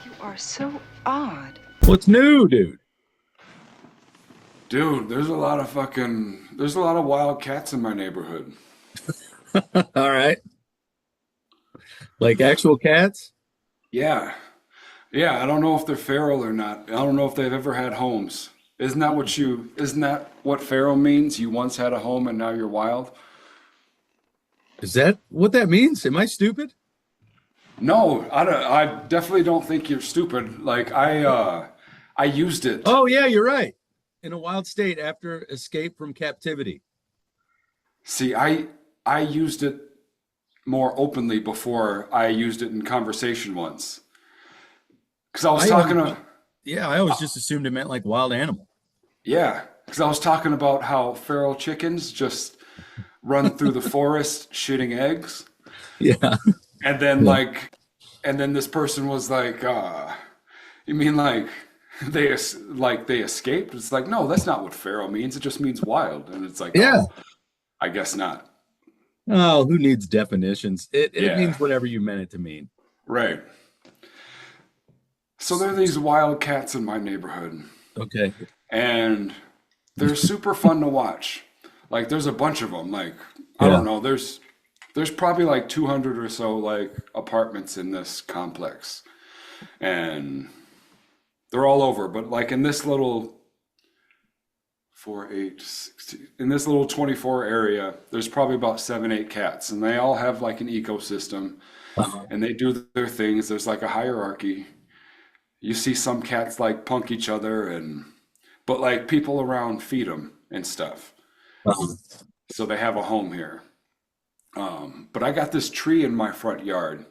You are so odd. What's new, dude? Dude, there's a lot of wild cats in my neighborhood. All right. Like actual cats? Yeah. Yeah, I don't know if they're feral or not. I don't know if they've ever had homes. Isn't that what feral means? You once had a home and now you're wild? Is that what that means? Am I stupid? No, I definitely don't think you're stupid. I used it. Oh, yeah, you're right. In a wild state after escape from captivity. See, I used it more openly before I used it in conversation once. Because I was I always, talking to yeah, I always just assumed it meant like wild animal. Yeah, because I was talking about how feral chickens just run through the forest shitting eggs, Yeah. and then Yeah. this person was like, "You mean like they escaped?" It's like, no, that's not what feral means. It just means wild, and it's like, Yeah. oh, I guess not. Oh, who needs definitions? It Yeah, means whatever you meant it to mean. right. So there are these wild cats in my neighborhood, Okay. and they're super fun to watch. Like there's a bunch of them. Like I Yeah. don't know. There's probably like 200 or so like apartments in this complex, and they're all over. But like in this little 4, 8, 16, in this little 24 area, there's probably about 7, 8 cats, and they all have like an ecosystem, Uh-huh. and they do their things. There's like a hierarchy. You see some cats like punk each other, and but like people around feed them and stuff. Uh-huh. So they have a home here. But I got this tree in my front yard,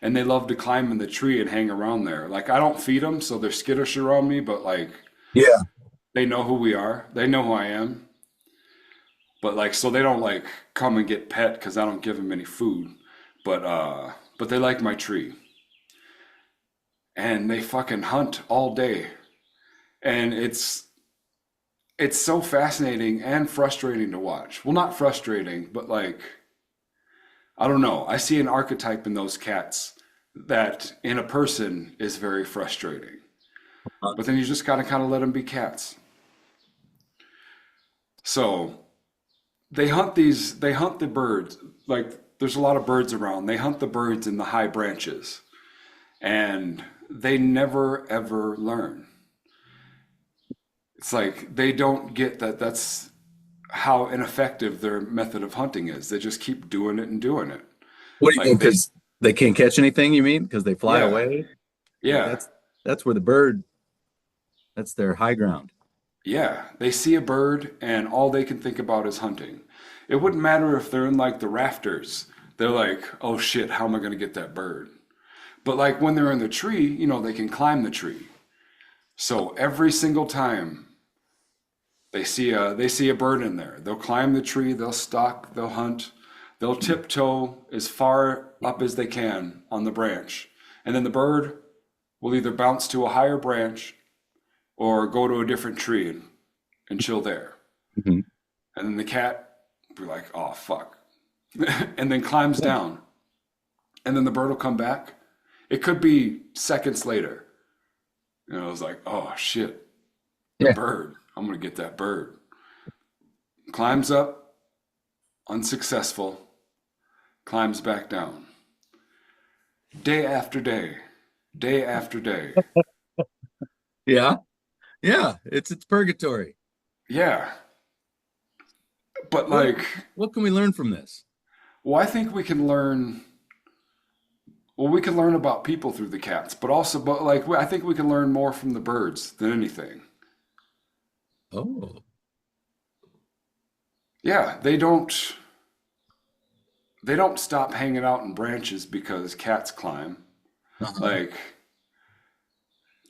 and they love to climb in the tree and hang around there. Like I don't feed them, so they're skittish around me, but like Yeah. they know who we are. They know who I am. But like so they don't like come and get pet because I don't give them any food. But they like my tree. And they fucking hunt all day. And it's so fascinating and frustrating to watch. Well, not frustrating, but like I don't know. I see an archetype in those cats that in a person is very frustrating. But then you just gotta kind of let them be cats. So they hunt the birds. Like there's a lot of birds around. They hunt the birds in the high branches, and they never ever learn. It's like they don't get that that's how ineffective their method of hunting is. They just keep doing it and doing it. What do you mean? Like they, Because they can't catch anything, you mean? Because they fly yeah, away? Like yeah. that's where the bird, that's their high ground. Yeah, they see a bird and all they can think about is hunting. It wouldn't matter if they're in like the rafters. They're like, oh shit, how am I going to get that bird? But like when they're in the tree, they can climb the tree. So every single time they see a bird in there, they'll climb the tree, they'll stalk, they'll hunt, they'll tiptoe as far up as they can on the branch. And then the bird will either bounce to a higher branch or go to a different tree and chill there. Mhm. And then the cat will be like, oh, fuck. And then climbs down. And then the bird will come back. It could be seconds later. And I was like, oh, shit, the Yeah. bird. I'm going to get that bird. Climbs up, unsuccessful, climbs back down. Day after day, day after day. Yeah. Yeah. It's purgatory. Yeah. But What like, what can we learn from this? well, I think we can learn. Well, we can learn about people through the cats, but also, but like, I think we can learn more from the birds than anything. Oh. Yeah, they don't stop hanging out in branches because cats climb. Uh-huh. Like,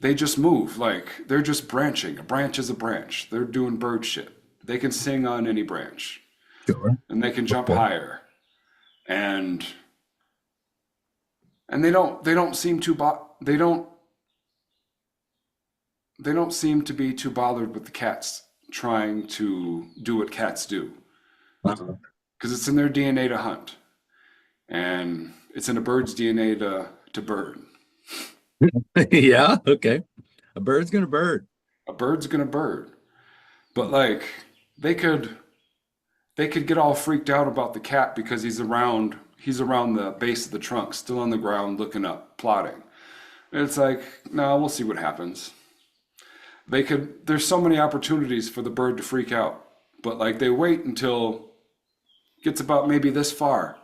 they just move. Like, they're just branching. A branch is a branch. They're doing bird shit. They can sing on any branch, Sure. and they can jump Okay. higher. And they don't seem too they don't seem to be too bothered with the cats trying to do what cats do Uh-huh. because it's in their DNA to hunt, and it's in a bird's DNA to bird. Yeah, okay. A bird's gonna bird. A bird's gonna bird. But like they could they could get all freaked out about the cat because he's around the base of the trunk, still on the ground looking up, plotting. And it's like, no, we'll see what happens. There's so many opportunities for the bird to freak out. But like they wait until it gets about maybe this far.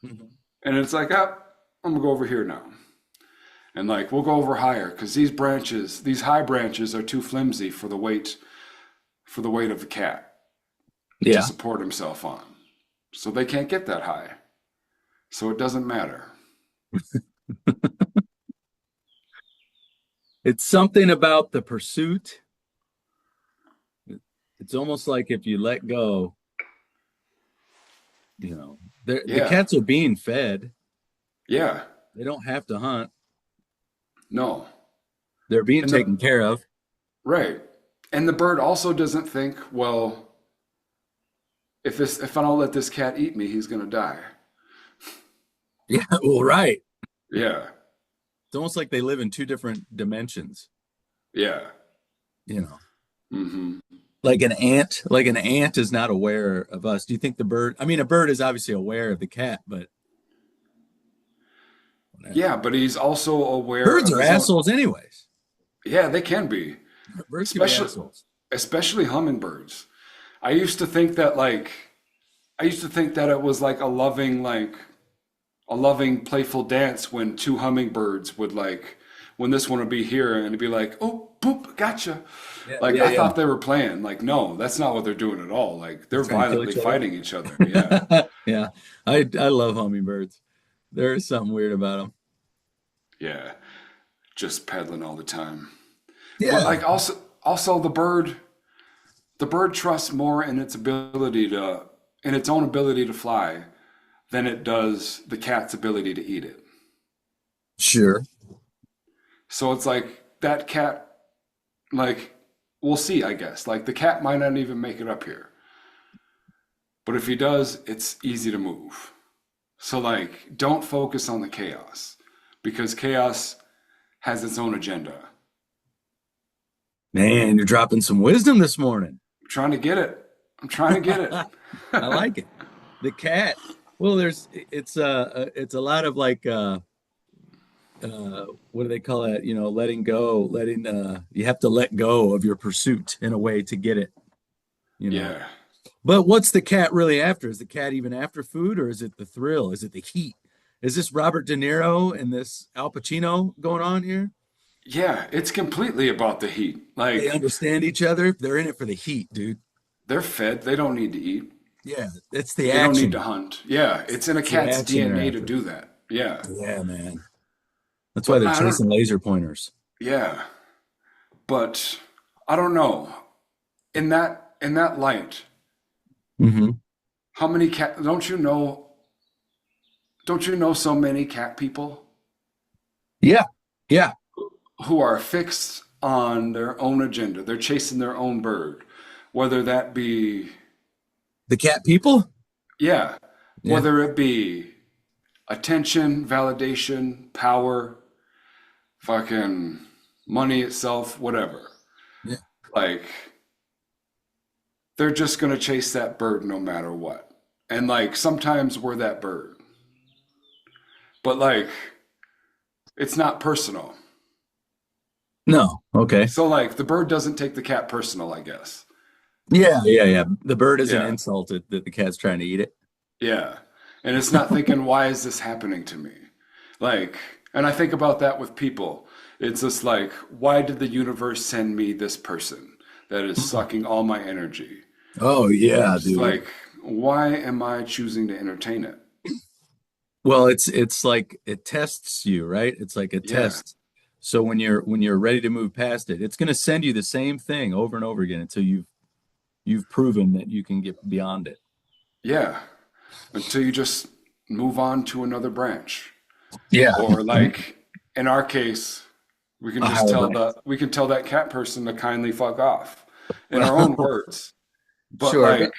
Mhm. And it's like, ah, I'm gonna go over here now. And like we'll go over higher because these high branches are too flimsy for the weight of the cat to Yeah. support himself on. So they can't get that high. So it doesn't matter. It's something about the pursuit. It's almost like if you let go, you know, the Yeah. cats are being fed. Yeah. They don't have to hunt. No. They're being And taken the care of. right. And the bird also doesn't think, well, if I don't let this cat eat me, he's gonna die. Yeah, well, right. Yeah. It's almost like they live in two different dimensions, Yeah. you know. Hmm. Like an ant is not aware of us. Do you think the bird, I mean, a bird is obviously aware of the cat, but Yeah, but he's also aware birds of are his own. assholes anyways. Yeah, they can be. Birds can be Especially assholes. especially hummingbirds. I used to think that like I used to think that it was like a loving playful dance when two hummingbirds would like when this one would be here and it'd be like, "Oh, boop, gotcha." Yeah, Like yeah, I yeah. thought they were playing. Like no, that's not what they're doing at all. Like they're Trying to kill violently each other. fighting each other. Yeah. Yeah, I love hummingbirds. There is something weird about them. Yeah. Just peddling all the time. But Yeah, like also the bird trusts more in its own ability to fly than it does the cat's ability to eat it. sure. So it's like that cat, like, we'll see, I guess. Like, the cat might not even make it up here. But if he does, it's easy to move. So, like, don't focus on the chaos because chaos has its own agenda. Man, you're dropping some wisdom this morning. I'm trying to get it. I'm trying to get it. I like it. The cat. Well, it's a lot of like what do they call it? You know, letting go, letting you have to let go of your pursuit in a way to get it, you know. Yeah. But what's the cat really after? Is the cat even after food or is it the thrill? Is it the heat? Is this Robert De Niro and this Al Pacino going on here? Yeah, it's completely about the heat. They Like, understand each other. They're in it for the heat, dude. they're fed, they don't need to eat. Yeah, it's the They don't need to action. hunt. Yeah, it's in a It's the cat's action they're DNA to after. do that. Yeah. Yeah, man. That's why But they're I don't, chasing laser pointers. yeah. But I don't know. In that light, Hmm. how many cat don't you know so many cat people Yeah, yeah. who are fixed on their own agenda. They're chasing their own bird. Whether that be The cat people? yeah, Yeah, whether it be attention, validation, power, fucking money itself, whatever. yeah. Like they're just gonna chase that bird no matter what. And like sometimes we're that bird. But like it's not personal. No, okay. So like the bird doesn't take the cat personal, I guess. Yeah, yeah, yeah. The bird isn't Yeah. insulted that the cat's trying to eat it. Yeah. And it's not thinking, why is this happening to me? Like, and I think about that with people. It's just like, why did the universe send me this person that is sucking all my energy? Oh yeah, It's dude. like, why am I choosing to entertain it? Well, it's like it tests you, right? It's like a Yeah. test. So when you're ready to move past it, it's going to send you the same thing over and over again until you've proven that you can get beyond it. Yeah. Until you just move on to another branch. Yeah. Or like in our case, we can A just higher branch. we can tell that cat person to kindly fuck off in our own words. But Sure. like,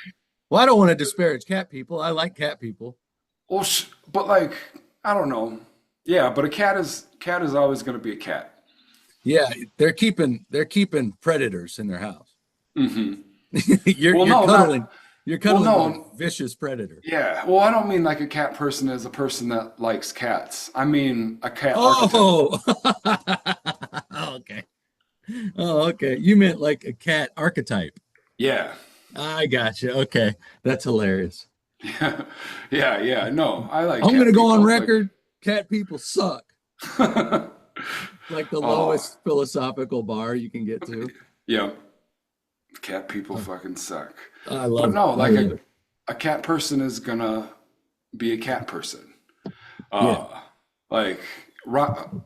Well, I don't want to disparage cat people. I like cat people. well, but like, I don't know. Yeah, but a cat is always going to be a cat. Yeah, they're keeping predators in their house. Hmm. You're Well, you're no, cuddling not you're well, cuddling with a no. vicious predator. Yeah, well, I don't mean like a cat person as a person that likes cats. I mean a cat archetype. Oh, okay. Oh, okay. You meant like a cat archetype. Yeah. I gotcha. Okay, that's hilarious. Yeah, yeah, yeah. No, I like I'm gonna cat go on people. Like, record. Cat people suck. Like the oh, lowest philosophical bar you can get to. yeah, cat people Oh, fucking suck. I But love it. no, I like love it. a cat person is gonna be a cat person. Yeah. Uh, like Rob,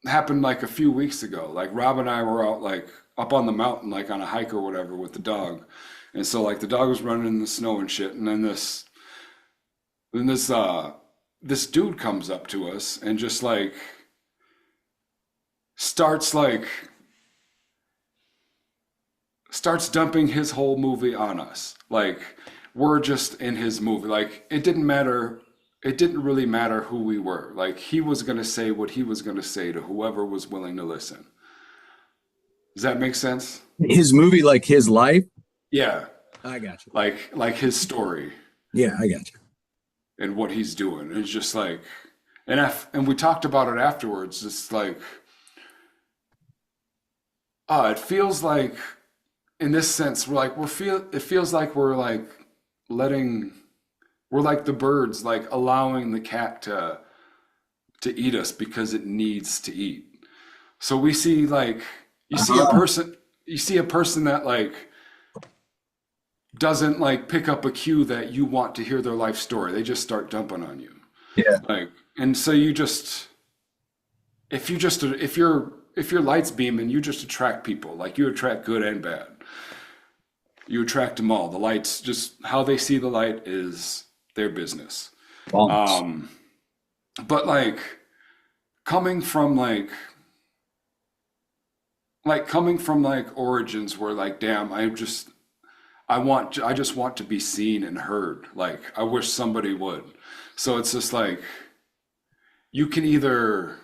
happened like a few weeks ago. Like Rob and I were out like up on the mountain, like on a hike or whatever with the dog, and so like the dog was running in the snow and shit, and then this dude comes up to us and just like starts like starts dumping his whole movie on us. Like we're just in his movie. Like it didn't really matter who we were. Like he was going to say what he was going to say to whoever was willing to listen. Does that make sense? His movie, like his life. Yeah. I got you. Like his story Yeah, I got you. and what he's doing. It's just like and we talked about it afterwards. It's like it feels like in this sense it feels like we're like letting we're like the birds like allowing the cat to eat us because it needs to eat. So we see like you see a Uh-huh. person you see a person that like doesn't like pick up a cue that you want to hear their life story. They just start dumping on you. Yeah. Like and so you just if you just if your light's beaming, you just attract people. Like you attract good and bad. You attract them all. The lights, just how they see the light is their business. Bombs. Um, but coming from coming from like origins where like, damn, I just want to be seen and heard. Like I wish somebody would. So it's just like you can either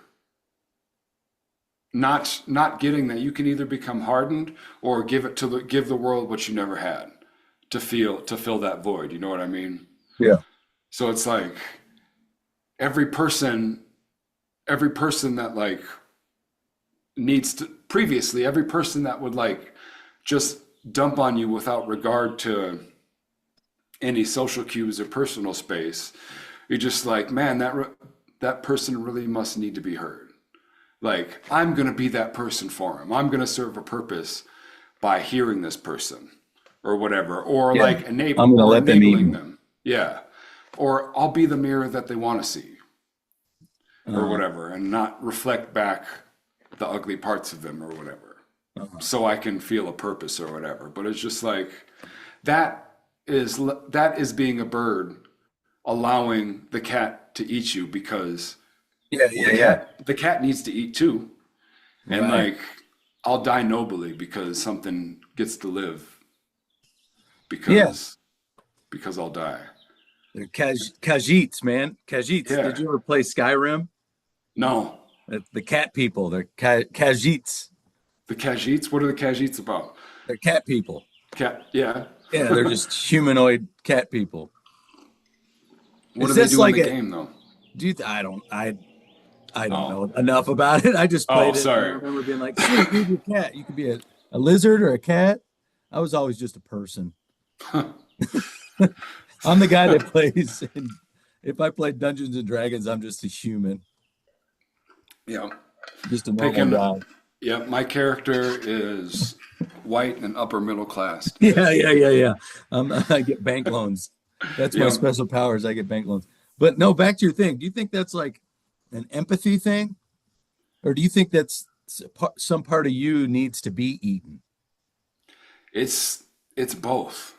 not getting that you can either become hardened or give the world what you never had to fill that void. You know what I mean? Yeah. So it's like every person every person that like needs to previously every person that would like just dump on you without regard to any social cues or personal space, you're just like, man, that person really must need to be heard. Like I'm going to be that person for him. I'm going to serve a purpose by hearing this person or whatever, or Yeah. like I'm gonna let them eat enabling me. them. Yeah. Or I'll be the mirror that they want to see or Uh, whatever and not reflect back the ugly parts of them or whatever. uh, So I can feel a purpose or whatever. But it's just like that that is being a bird allowing the cat to eat you because yeah, well, yeah, yeah. the cat needs to eat too. And Right. like I'll die nobly because something gets to live Yeah. because I'll die. They're Khajiits, man. Khajiits. Yeah. Did you ever play Skyrim? No. The cat people. They're Khajiits. The Khajiits? What are the Khajiits about? They're cat people. Cat, yeah. Yeah, they're just humanoid cat people. What Is do they this do in like the a game though? I don't Oh. know enough about it. I just Oh, played it and I sorry. remember being like, sweet, you're a cat. You could be a lizard or a cat. I was always just a person. I'm the guy that plays and if I play Dungeons and Dragons, I'm just a human, Yeah. just a normal Picking, guy. yeah, my character is white and upper middle class. Yeah, yeah, yeah, yeah. I get bank loans. That's my Yeah. special powers. I get bank loans. But no, back to your thing. Do you think that's like an empathy thing, or do you think that's some part of you needs to be eaten? It's both.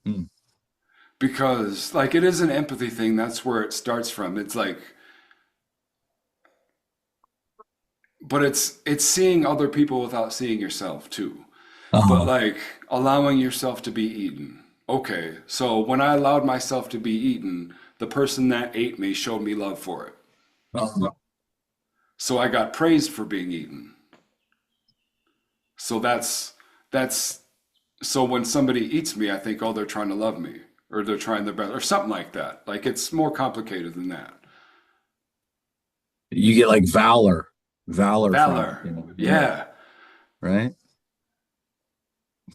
Hmm. Because like it is an empathy thing, that's where it starts from. It's like but it's seeing other people without seeing yourself too. But Uh-huh. like allowing yourself to be eaten. Okay, so when I allowed myself to be eaten, the person that ate me showed me love for it. Uh-huh. So I got praised for being eaten. So that's so when somebody eats me, I think, oh, they're trying to love me, or they're trying their best, or something like that. Like it's more complicated than that. You get like valor from it, Valor. you know? Yeah, Yeah. right.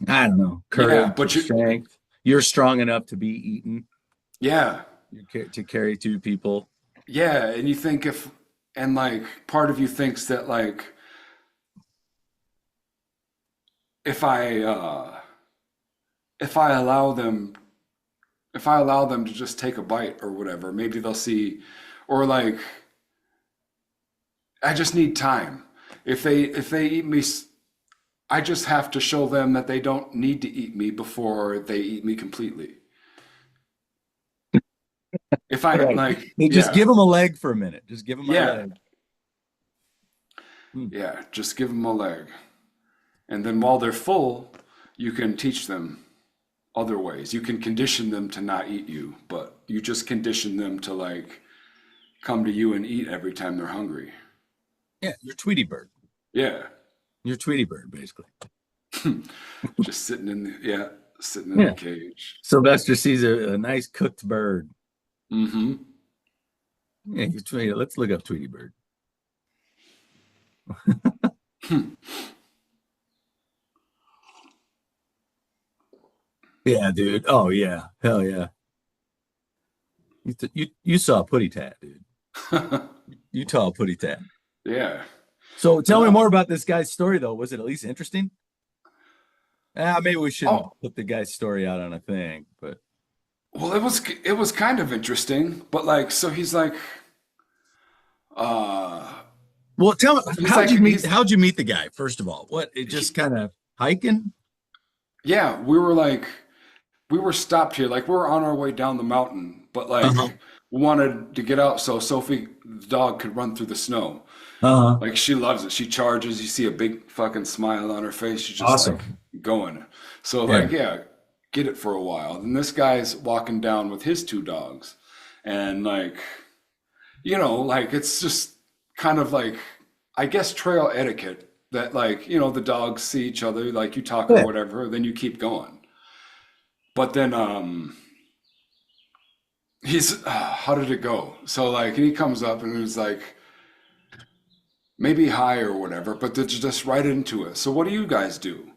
I don't know, Yeah. courage or But you, strength. You're strong enough to be eaten. yeah. To carry two people. Yeah. And you think and like part of you thinks that like if I, uh, if I allow them, if I allow them to just take a bite or whatever, maybe they'll see, or like, I just need time. If they eat me, I just have to show them that they don't need to eat me before they eat me completely. If I Right. like, You just yeah, give them a leg for a minute. Just give them a yeah, leg. Hmm. yeah, just give them a leg. And then while they're full, you can teach them other ways. You can condition them to not eat you, but you just condition them to like come to you and eat every time they're hungry. Yeah, you're Tweety Bird. Yeah. You're Tweety Bird, basically. Just sitting in the Yeah. cage. Sylvester sees a nice cooked bird. Mm-hmm. Yeah, you're Tweety. Let's look up Tweety Bird. Yeah, dude. Oh yeah. Hell yeah. You saw a putty tat, dude. You saw a putty tat. Yeah. So tell me No. more about this guy's story, though. Was it at least interesting? Maybe we shouldn't Oh, put the guy's story out on a thing, but well, it was kind of interesting, but like, so uh, well, tell me he's like, he's how'd you meet the guy, first of all? What it just he, kind of hiking? yeah, we were stopped here, like we were on our way down the mountain, but like Uh-huh. we wanted to get out so Sophie, the dog, could run through the snow. Uh-huh. Like she loves it. She charges. You see a big fucking smile on her face. She's just like Awesome. going. So Yeah. like, yeah, get it for a while. And this guy's walking down with his two dogs, and like, like it's just kind of like, I guess trail etiquette that like, the dogs see each other, like you talk or Yeah. whatever, then you keep going. But then he's how did it go? So like, and he comes up and he's like, maybe high or whatever, but they're just right into it. So what do you guys do?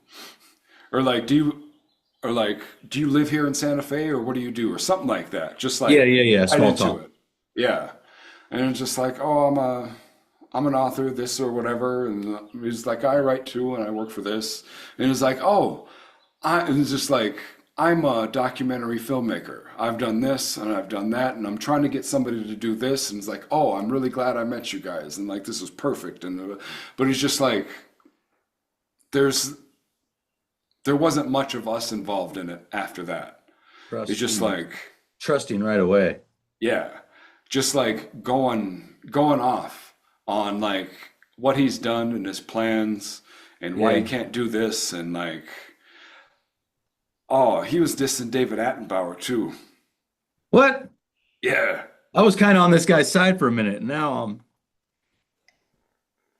Or like, do you live here in Santa Fe or what do you do? Or something like that. Just Yeah, like yeah, yeah. right Small into talk. it. Yeah. And it's just like, oh, I'm an author, this or whatever. And he's like, I write too, and I work for this. And it's like, oh, and it's just like, I'm a documentary filmmaker. I've done this and I've done that, and I'm trying to get somebody to do this. And it's like, oh, I'm really glad I met you guys, and like this was perfect. And but it's just like there's there wasn't much of us involved in it after that. It's just Trusting. like, Trusting right away. yeah, just like going off on like what he's done and his plans and why he Yeah. can't do this and like, oh, he was dissing David Attenborough too. What? Yeah. I was kind of on this guy's side for a minute, and now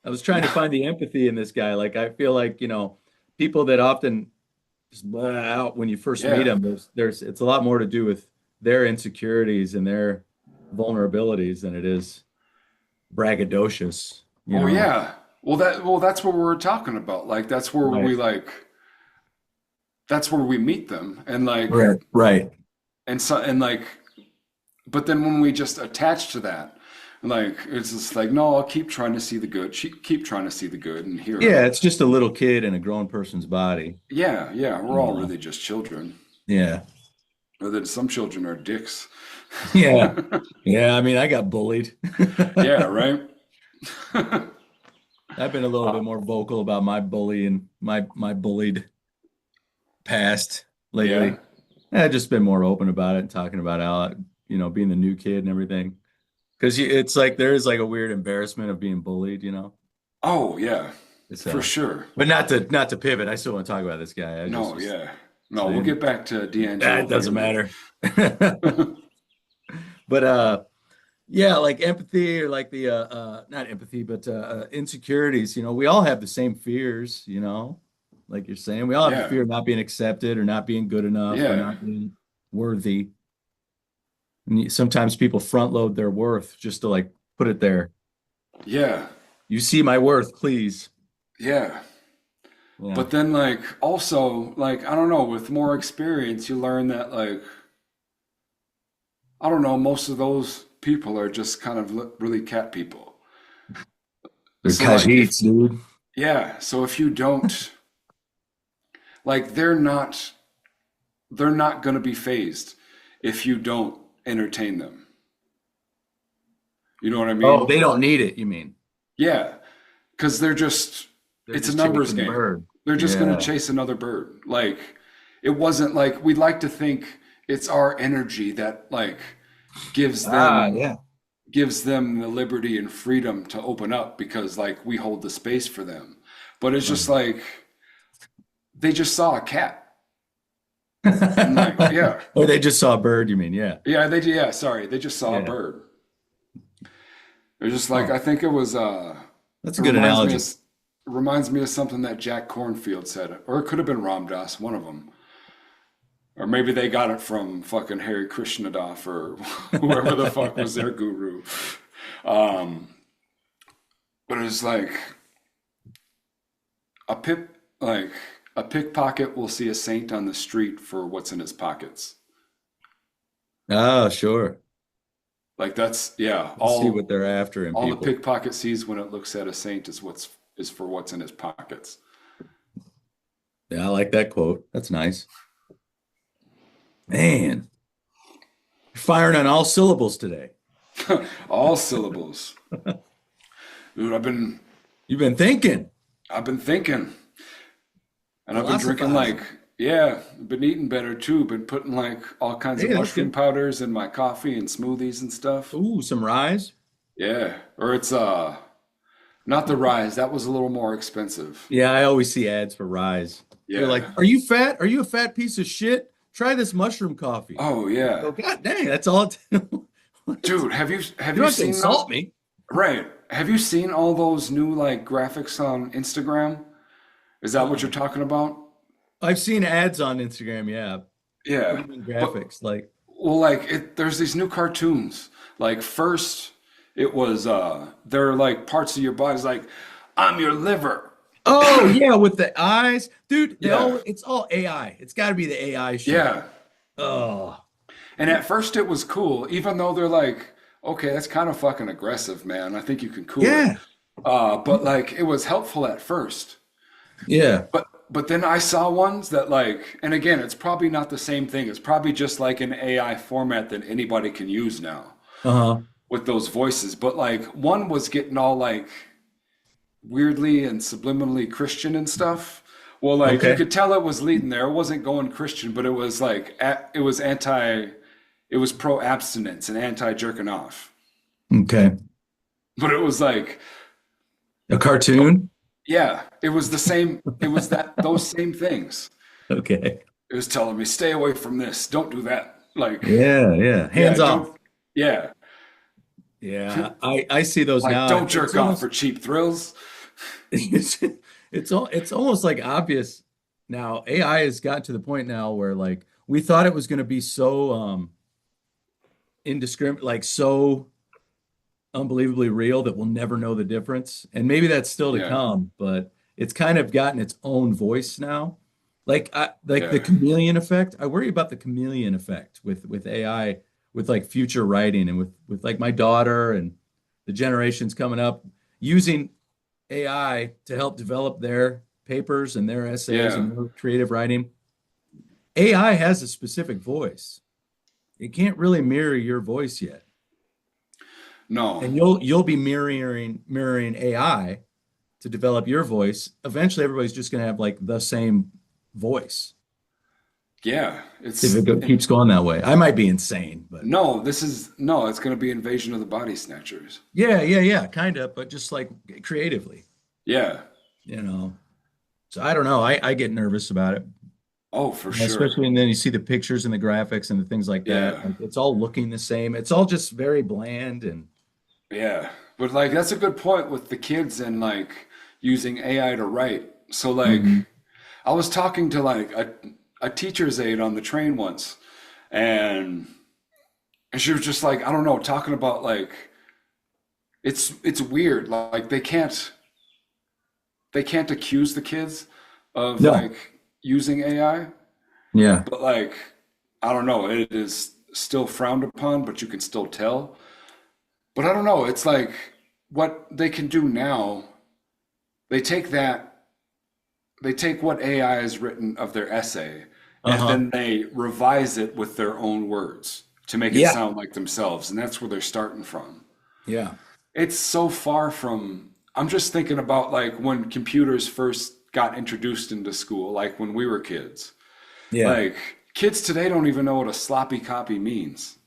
I was trying to find the empathy in this guy. Like I feel like, people that often just blah out when you first meet Yeah. them, there's it's a lot more to do with their insecurities and their vulnerabilities than it is braggadocious, Oh yeah. That's what we were talking about. Like Right. that's where we meet them and like Right. Right. and like but then when we just attach to that, like it's just like no, I'll keep trying to see the good. Keep trying to see the good and hear Yeah, them. it's just a little kid in a grown person's body. Yeah, yeah, we're You all know. really just children. Yeah. Or that some children are dicks. Yeah. Yeah. I mean, I got bullied. Yeah, right? I've been a little bit Uh, more vocal about my bullying, my bullied past yeah. lately. I've just been more open about it and talking about how, being the new kid and everything. Because it's like there is like a weird embarrassment of being bullied. Oh, yeah, It's for sure. but not to pivot. I still want to talk about this guy. I just No, was yeah. No, we'll saying get back to that D'Angelo doesn't later. matter. But Yeah, like empathy or like the not empathy, but insecurities. We all have the same fears, like you're saying. We all have the Yeah, fear of not being accepted or not being good enough or yeah, not being worthy. And sometimes people front load their worth just to like put it there. yeah, You see my worth, please. yeah. Yeah. But then, like, also, like, I don't know, with more experience, you learn that, like, I don't know, most of those people are just kind of really cat people. They're So, like, if, Khajiits, dude. yeah, so if you don't, like, they're not going to be phased if you don't entertain them. You know what I Oh, mean? they don't need it, you mean? Yeah, because They're it's a just numbers chasing the game. bird. They're just going to Yeah. chase another bird. Like, it wasn't like we'd like to think it's our energy that, like, gives Ah, them yeah. gives them the liberty and freedom to open up because like we hold the space for them. But it's just like they just saw a cat and like yeah, Or they just saw a bird, you mean? Yeah. yeah, sorry, they just saw a Yeah. bird. It's just like Oh, I think it was that's it a good reminds me of analogy. something that Jack Cornfield said, or it could have been Ram Dass, one of them. Or maybe they got it from fucking Harry Krishnadas or whoever the fuck was their guru. Um, but it's like a pip like a pickpocket will see a saint on the street for what's in his pockets. Oh, sure. Like that's yeah, Let's see what they're after in all the people. pickpocket sees when it looks at a saint is for what's in his pockets. Yeah, I like that quote. That's nice. Man, you're firing on all syllables today. All syllables. Dude, You've been thinking, I've been thinking. And I've been drinking like philosophizing. yeah, been eating better too. Been putting like all kinds of Hey, that's mushroom good. powders in my coffee and smoothies and stuff. Ooh, some rise. Yeah. Or it's not the rise. That was a little more expensive. Yeah, I always see ads for rise. They're like, Yeah. "Are you fat? Are you a fat piece of shit? Try this mushroom coffee." Oh I go, yeah. God dang, that's all. What? Dude, have You don't you have to seen insult me. right. Have you seen all those new like graphics on Instagram? Is that what you're Uh-uh. talking about? I've seen ads on Instagram. Yeah. What do Yeah. you mean But graphics? Like, well like there's these new cartoons. Like first it was they're like parts of your body's like I'm your liver. oh yeah, with the eyes, dude. Yeah. It's all AI. It's got to be the AI shit. Yeah. Oh And at first it was cool, even though they're like, okay, that's kind of fucking aggressive, man. I think you can cool it. yeah, But like it was helpful at first. yeah. But then I saw ones that like, and again, it's probably not the same thing. It's probably just like an AI format that anybody can use now Uh-huh. with those voices. But like one was getting all like weirdly and subliminally Christian and stuff. Well, like you Okay. could tell it was leading there. It wasn't going Christian, but it was like it was it was pro abstinence and anti jerking off. Okay. But it was like, A cartoon. yeah, it was the same. It was those same things. Okay. It was telling me, stay away from this. Don't do that. Like, Yeah, yeah. yeah, Hands off. yeah, Yeah, I see those like now. don't It's jerk off almost for cheap thrills. it's almost like obvious now. AI has got to the point now where like we thought it was going to be so indiscriminate, like so unbelievably real that we'll never know the difference. And maybe that's still to Yeah, come, but it's kind of gotten its own voice now. Like the yeah, chameleon effect. I worry about the chameleon effect with AI, with like future writing and with like my daughter and the generations coming up using AI to help develop their papers and their essays yeah. and their creative writing. AI has a specific voice. It can't really mirror your voice yet. No, And you'll be mirroring AI to develop your voice. Eventually everybody's just going to have like the same voice yeah. if It's keeps going that way. I might be insane, but no. This is no. It's going to be Invasion of the Body Snatchers. yeah, kind of, but just like creatively, Yeah, you know. So I don't know. I get nervous about it. Oh, for sure. Especially, and then you see the pictures and the graphics and the things like that. Yeah. Like it's all looking the same. It's all just very bland and Yeah. But like that's a good point with the kids and like using AI to write. So like Mhm. I was talking to like a teacher's aide on the train once and she was just like, I don't know, talking about like it's weird. Like they can't accuse the kids of No. like using AI, Yeah. but like I don't know, it is still frowned upon, but you can still tell. But I don't know, it's like what they can do now, they take that they take what AI has written of their essay and Uh-huh. then they revise it with their own words to make it Yeah. sound like themselves, and that's where they're starting from. Yeah. It's so far from, I'm just thinking about like when computers first got introduced into school, like when we were kids. Yeah. Like kids today don't even know what a sloppy copy means.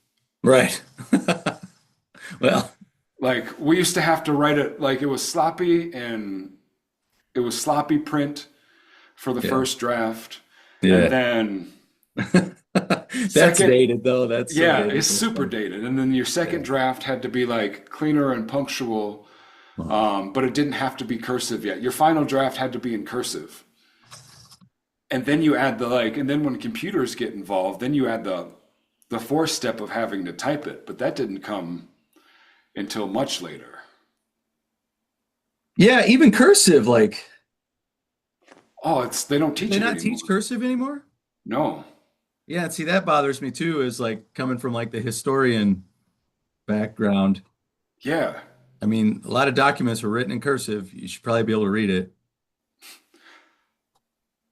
Right. Well, Like we used to have to write it like it was sloppy and it was sloppy print for the yeah. first draft. And Yeah. then That's second, dated though. That's so yeah, dated. it's That's super funny. dated. And then your Yeah. second draft had to be like cleaner and punctual, Uh-huh. but it didn't have to be cursive yet. Your final draft had to be in cursive. And then you add the like, and then when computers get involved, then you add the fourth step of having to type it. But that didn't come until much later. Yeah, even cursive, like, Oh, they don't do teach they it not teach anymore. cursive anymore? No. Yeah, see, that bothers me too, is like coming from like the historian background. Yeah. I mean, a lot of documents were written in cursive. You should probably be able to read it.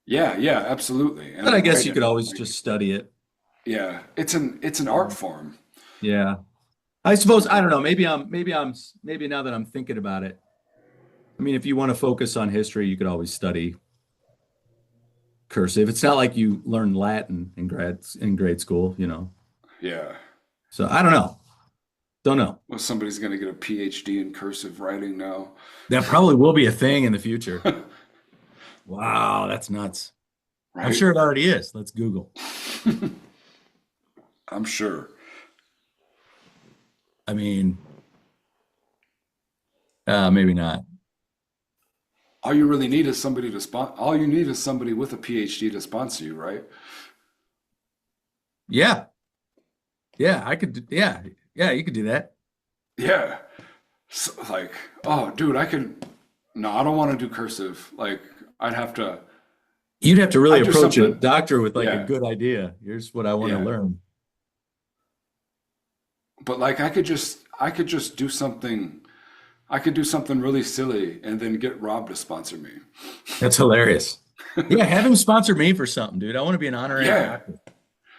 Yeah, yeah, absolutely. And But I then guess write you it. could always Like, just study it. yeah, it's an art form. Yeah. I suppose, I don't know, maybe now that I'm thinking about it. I mean, if you want to focus on history, you could always study cursive. It's not like you learn Latin in grade school, you know. Yeah. So I don't know. Don't know. Well, somebody's gonna get a PhD in cursive writing now. That probably will be a thing in the future. Wow, that's nuts. I'm Right? sure it already is. Let's Google. I'm sure. I mean, maybe not. All you really need is somebody to sponsor. All you need is somebody with a PhD to sponsor you, right? Yeah. Yeah, I could. Yeah. Yeah, you could do that. Yeah. So, like, oh, dude, I can. No, I don't want to do cursive. Like, I'd have to. You'd have to really I'd do approach a something. doctor with like a Yeah, good idea. Here's what I want to yeah. learn. But like, I could just do something. I could do something really silly and then get Rob to sponsor me. That's hilarious. Yeah, have him sponsor me for something, dude. I want to be an honorary Yeah. doctor.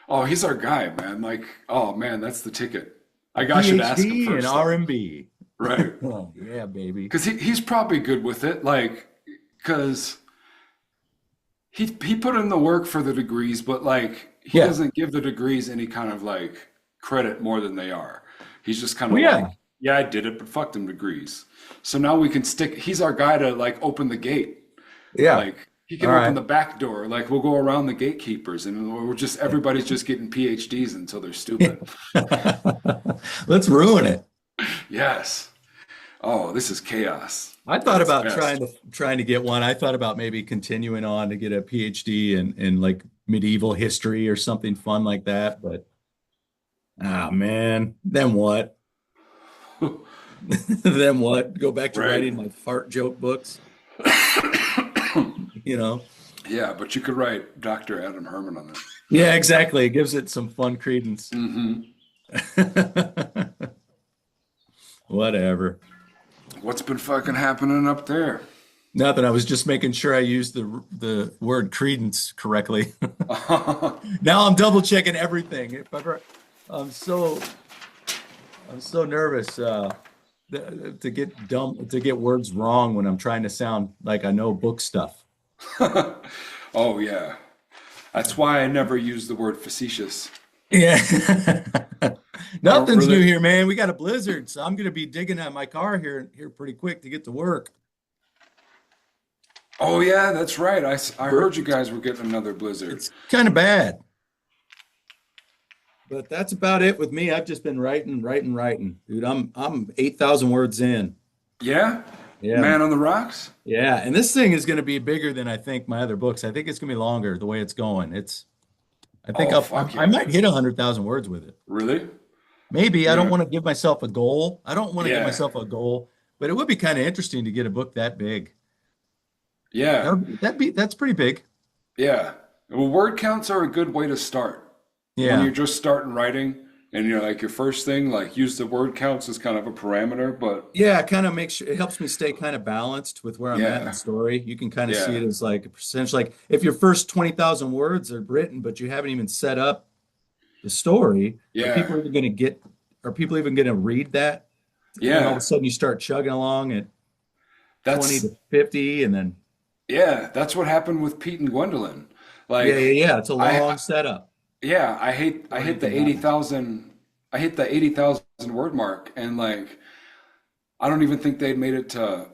Oh, he's our guy, man. Like, oh man, that's the ticket. A I should ask him PhD in first though. R&B. Right. Oh, yeah, baby. Because he's probably good with it. Like, because he put in the work for the degrees, but like he Yeah. doesn't give the degrees any kind of like credit more than they are. He's just kind of Well, like, yeah. yeah, I did it, but fuck them degrees. So now we can stick. He's our guy to like open the gate. Yeah. Like he All can open right. the back door. Like we'll go around the gatekeepers, and we're just everybody's just getting PhDs until they're stupid. Let's ruin it. Yes. Oh, this is chaos I at thought its about best. trying to get one. I thought about maybe continuing on to get a PhD in like medieval history or something fun like that. But man, then what? Then what? Go back to Right. writing my fart joke books, you know? Yeah, but you could write Dr. Adam Herman on it. Yeah, exactly. It gives it some fun credence. Hmm. Whatever. What's been fucking happening up there? Nothing. I was just making sure I used the word credence correctly. Now I'm double checking everything. If ever, I'm so I'm so nervous to get words wrong when I'm trying to sound like I know book stuff. Oh, yeah. That's why I never use the word facetious. Yeah. I don't Nothing's new really. here, man. We got a blizzard, so I'm gonna be digging at my car here pretty quick to get to work. Oh yeah, that's right. I heard you guys were getting another blizzard. It's kind of bad, but that's about it with me. I've just been writing, writing, writing. Dude, I'm 8,000 words in. Yeah? Yeah. Man on the Rocks? Yeah, and this thing is going to be bigger than I think my other books. I think it's going to be longer the way it's going. I think Oh fuck I yeah. might hit 100,000 words with it. Really? Maybe. I don't Yeah. want to give myself a goal. I don't want to give Yeah. myself a goal, but it would be kind of interesting to get a book that big. Yeah. That's pretty big. Yeah. Well, word counts are a good way to start. When Yeah. you're just starting writing and you're like your first thing, like use the word counts as kind of a parameter, but Yeah, it kind of makes sure it helps me stay kind of balanced with where I'm at in the yeah. story. You can kind of see it Yeah. as like a percentage. Like if your first 20,000 words are written, but you haven't even set up the story, are Yeah. people even going to get, are people even going to read that? And then all of a Yeah. sudden you start chugging along at 20 That's to 50 and then, yeah, that's what happened with Pete and Gwendolyn. yeah, yeah, Like yeah. It's a long I setup yeah, I before hit the anything happens. 80,000 I hit the 80,000 word mark and like I don't even think they'd made it to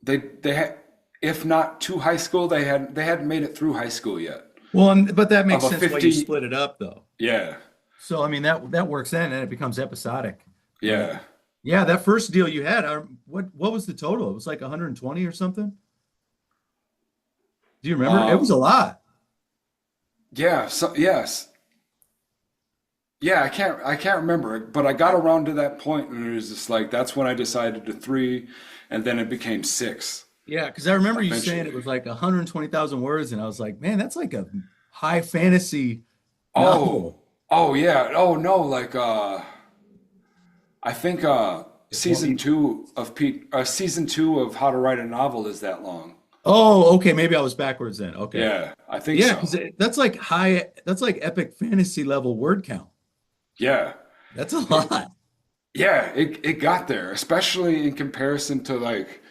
they had if not to high school they hadn't made it through high school yet. Well, but that Of makes a sense why you 50 split it up though. yeah. So, I mean, that works in and it becomes episodic. But Yeah. yeah, that first deal you had, what was the total? It was like 120 or something. Do you remember? It was a Um lot. yeah, so yes. Yeah, I can't remember it, but I got around to that point and it was just like that's when I decided to three and then it became six Yeah, because I remember you saying it eventually. was like 120,000 words, and I was like, man, that's like a high fantasy Oh, novel. oh yeah. Oh no, like I think Well, season two of How to Write a Novel is that long. oh, okay, maybe I was backwards then. Okay. Yeah, I think Yeah, so. because that's like epic fantasy level word count. Yeah. That's a It, lot. yeah, it got there, especially in comparison to like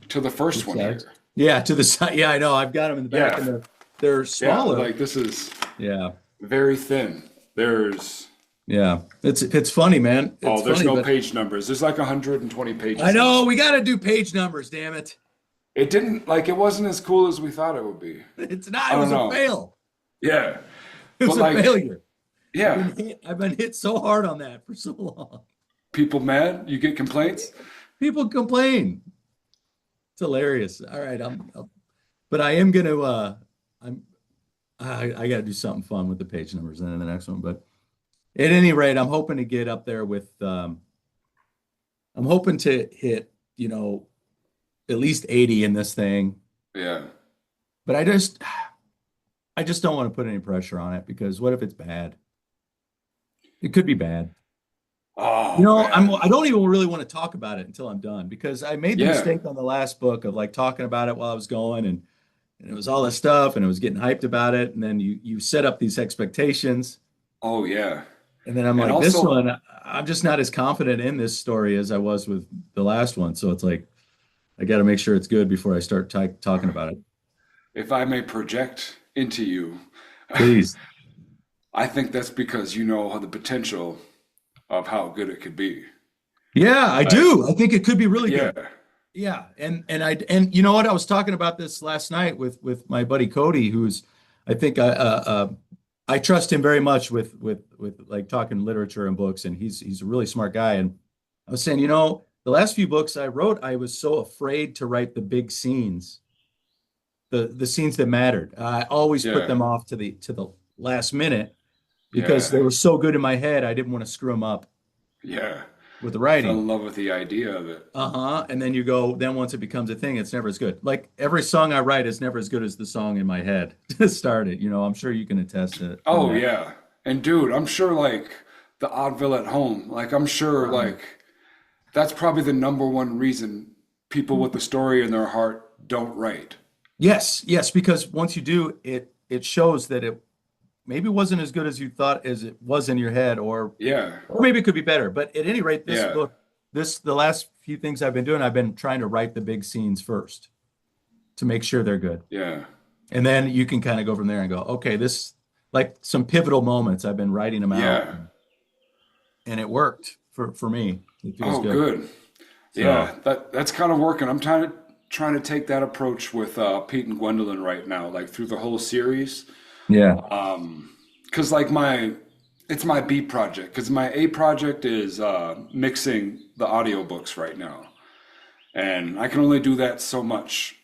to the first Which one size? here. Yeah, to the side. Yeah, I know. I've got them in the back, Yeah. and they're Yeah, smaller. like this is Yeah, very thin. There's yeah. It's funny, man. It's oh, there's funny, no but page numbers. There's like 120 I pages in know this we one. got to do page numbers. Damn it! It didn't like it wasn't as cool as we thought it would be. It's not. I It don't was a know. fail. Yeah. It But was a like, failure. yeah, I've been hit so hard on that for so long. people mad, you get complaints. People complain. It's hilarious. All right, but I am gonna I'm I got to do something fun with the page numbers then in the next one. But at any rate, I'm hoping to get up there with I'm hoping to hit, at least 80 in this thing. Yeah. But I just don't want to put any pressure on it because what if it's bad? It could be bad. Oh man. I don't even really want to talk about it until I'm done because I made the Yeah. mistake on the last book of like talking about it while I was going and it was all this stuff and I was getting hyped about it and then you set up these expectations Oh yeah. and then I'm And like this also, one I'm just not as confident in this story as I was with the last one. So it's like I got to make sure it's good before I start talking about it. if I may project into you, Please. I think that's because you know the potential of how good it could be. Yeah, I Like, do. I think it could be really yeah. good. Yeah, and you know what? I was talking about this last night with my buddy Cody, who's I think I trust him very much with like talking literature and books, and he's a really smart guy. And I was saying, the last few books I wrote, I was so afraid to write the big scenes, the scenes that mattered. I always put Yeah. them off to the last minute because Yeah. they were so good in my head. I didn't want to screw them up Yeah. with the Fell writing. in love with the idea of it. Uh-huh. And then then once it becomes a thing, it's never as good. Like every song I write is never as good as the song in my head to start it. I'm sure you can attest to Oh that. yeah. And dude, I'm sure like the Oddville at home, like I'm sure Uh-huh. like that's probably the number one reason people with the story in their heart don't write. Yes, yes, because once you do, it shows that it maybe wasn't as good as you thought as it was in your head, Yeah. or maybe it could be better. But at any rate, this Yeah. book, the last few things I've been doing, I've been trying to write the big scenes first to make sure they're good. Yeah. And then you can kind of go from there and go, okay, this like some pivotal moments, I've been writing them out Yeah. and it worked for me. It feels Oh, good. good. So Yeah. That's kind of working. I'm trying to take that approach with Pete and Gwendolyn right now, like through the whole series. Yeah. Because like it's my B project. Because my A project is mixing the audiobooks right now, and I can only do that so much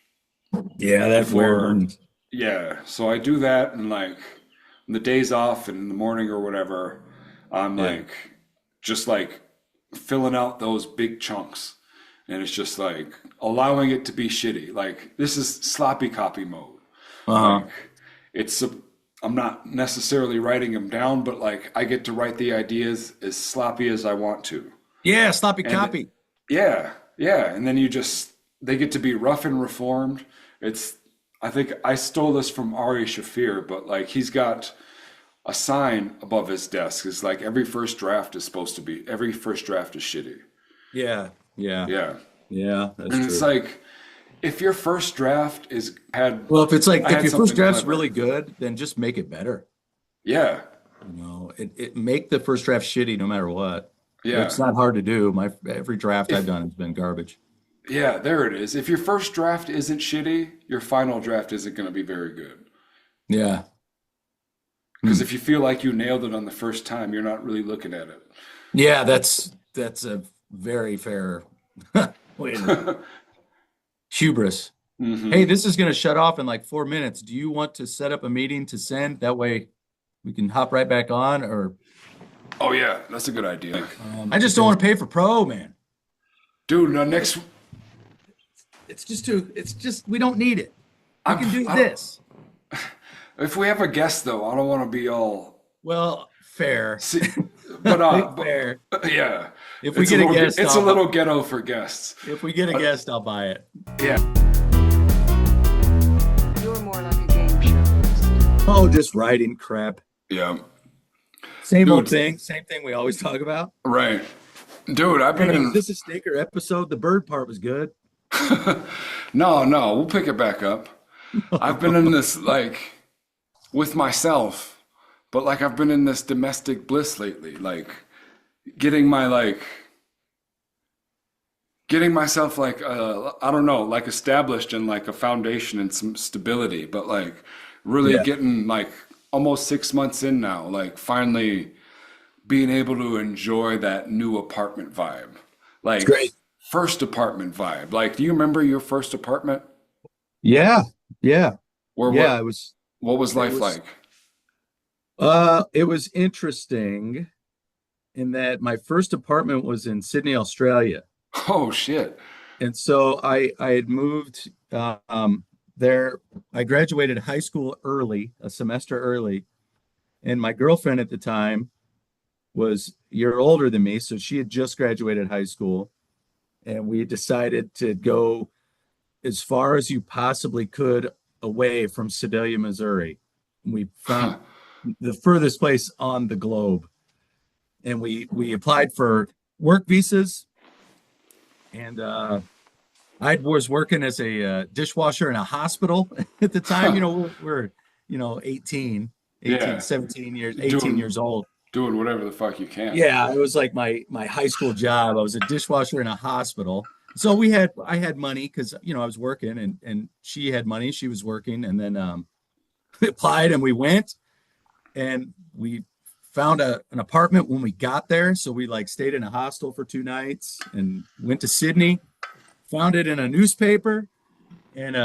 Yeah, that's before. weird. Yeah, so I do that, and like on the days off and in the morning or whatever, I'm Yeah. like just like filling out those big chunks, and it's just like allowing it to be shitty. Like this is sloppy copy mode. Uh-huh. Like it's a, I'm not necessarily writing them down, but like I get to write the ideas as sloppy as I want to. Yeah, sloppy And copy. yeah, yeah, and then they get to be rough and reformed. It's I think I stole this from Ari Shafir, but like he's got a sign above his desk. It's like every first draft is shitty. Yeah. Yeah. Yeah. Yeah, that's And it's true. like if your first draft is had Well, if it's like I if had your first something draft's clever. really good, then just make it better. Yeah. It make the first draft shitty no matter what. Yeah. It's not hard to do. My every draft I've If done has been garbage. Yeah, there it is. If your first draft isn't shitty, your final draft isn't going to be very good. Yeah. Because Hmm. if you feel like you nailed it on the first time, you're not really looking at Yeah, that's a very fair way to it. hubris. Hey, Hmm. this is going to shut off in like 4 minutes. Do you want to set up a meeting to send? That way we can hop right back on, or Oh yeah, that's a good idea. I just don't want to pay for pro, man. Dude, next It's just we don't need it. We I'm can do I don't, this. if we have a guest though, I don't want to be all Well, fair. see, Fair. yeah, If we get a guest, it's a little ghetto for guests. if we get a guest, I'll buy it. Yeah. You're more like a game show host. Oh, just writing crap. Yeah. Same old Dude, thing. Same thing we always talk about. right. Dude, I've been Hey, is in this a Staker episode? The bird part was good. no, we'll pick it back up. I've been in this like with myself, but like I've been in this domestic bliss lately, like getting my like getting myself like I don't know, like established in like a foundation and some stability, but like really Yeah, getting like almost 6 months in now, like finally being able to enjoy that new apartment vibe. it's Like great. first apartment vibe. Like, do you remember your first apartment? Yeah, yeah, Or yeah. what was It life was like? it was interesting in that my first apartment was in Sydney, Australia. Oh shit. And so I had moved there. I graduated high school early, a semester early, and my girlfriend at the time was a year older than me, so she had just graduated high school, and we decided to go as far as you possibly could away from Sedalia, Missouri. We found Huh. the furthest place on the globe, and we applied for work visas, and I was working as a dishwasher in a hospital at the time. Huh. We're 18, Yeah. 17 years, 18 Doing years old. doing whatever the fuck you can. Yeah, it was like my high school job. I was a dishwasher in a hospital. So I had money because I was working, and she had money. She was working, and then we applied and we went, and we found an apartment when we got there. So we like stayed in a hostel for 2 nights and went to Sydney, found it in a newspaper, and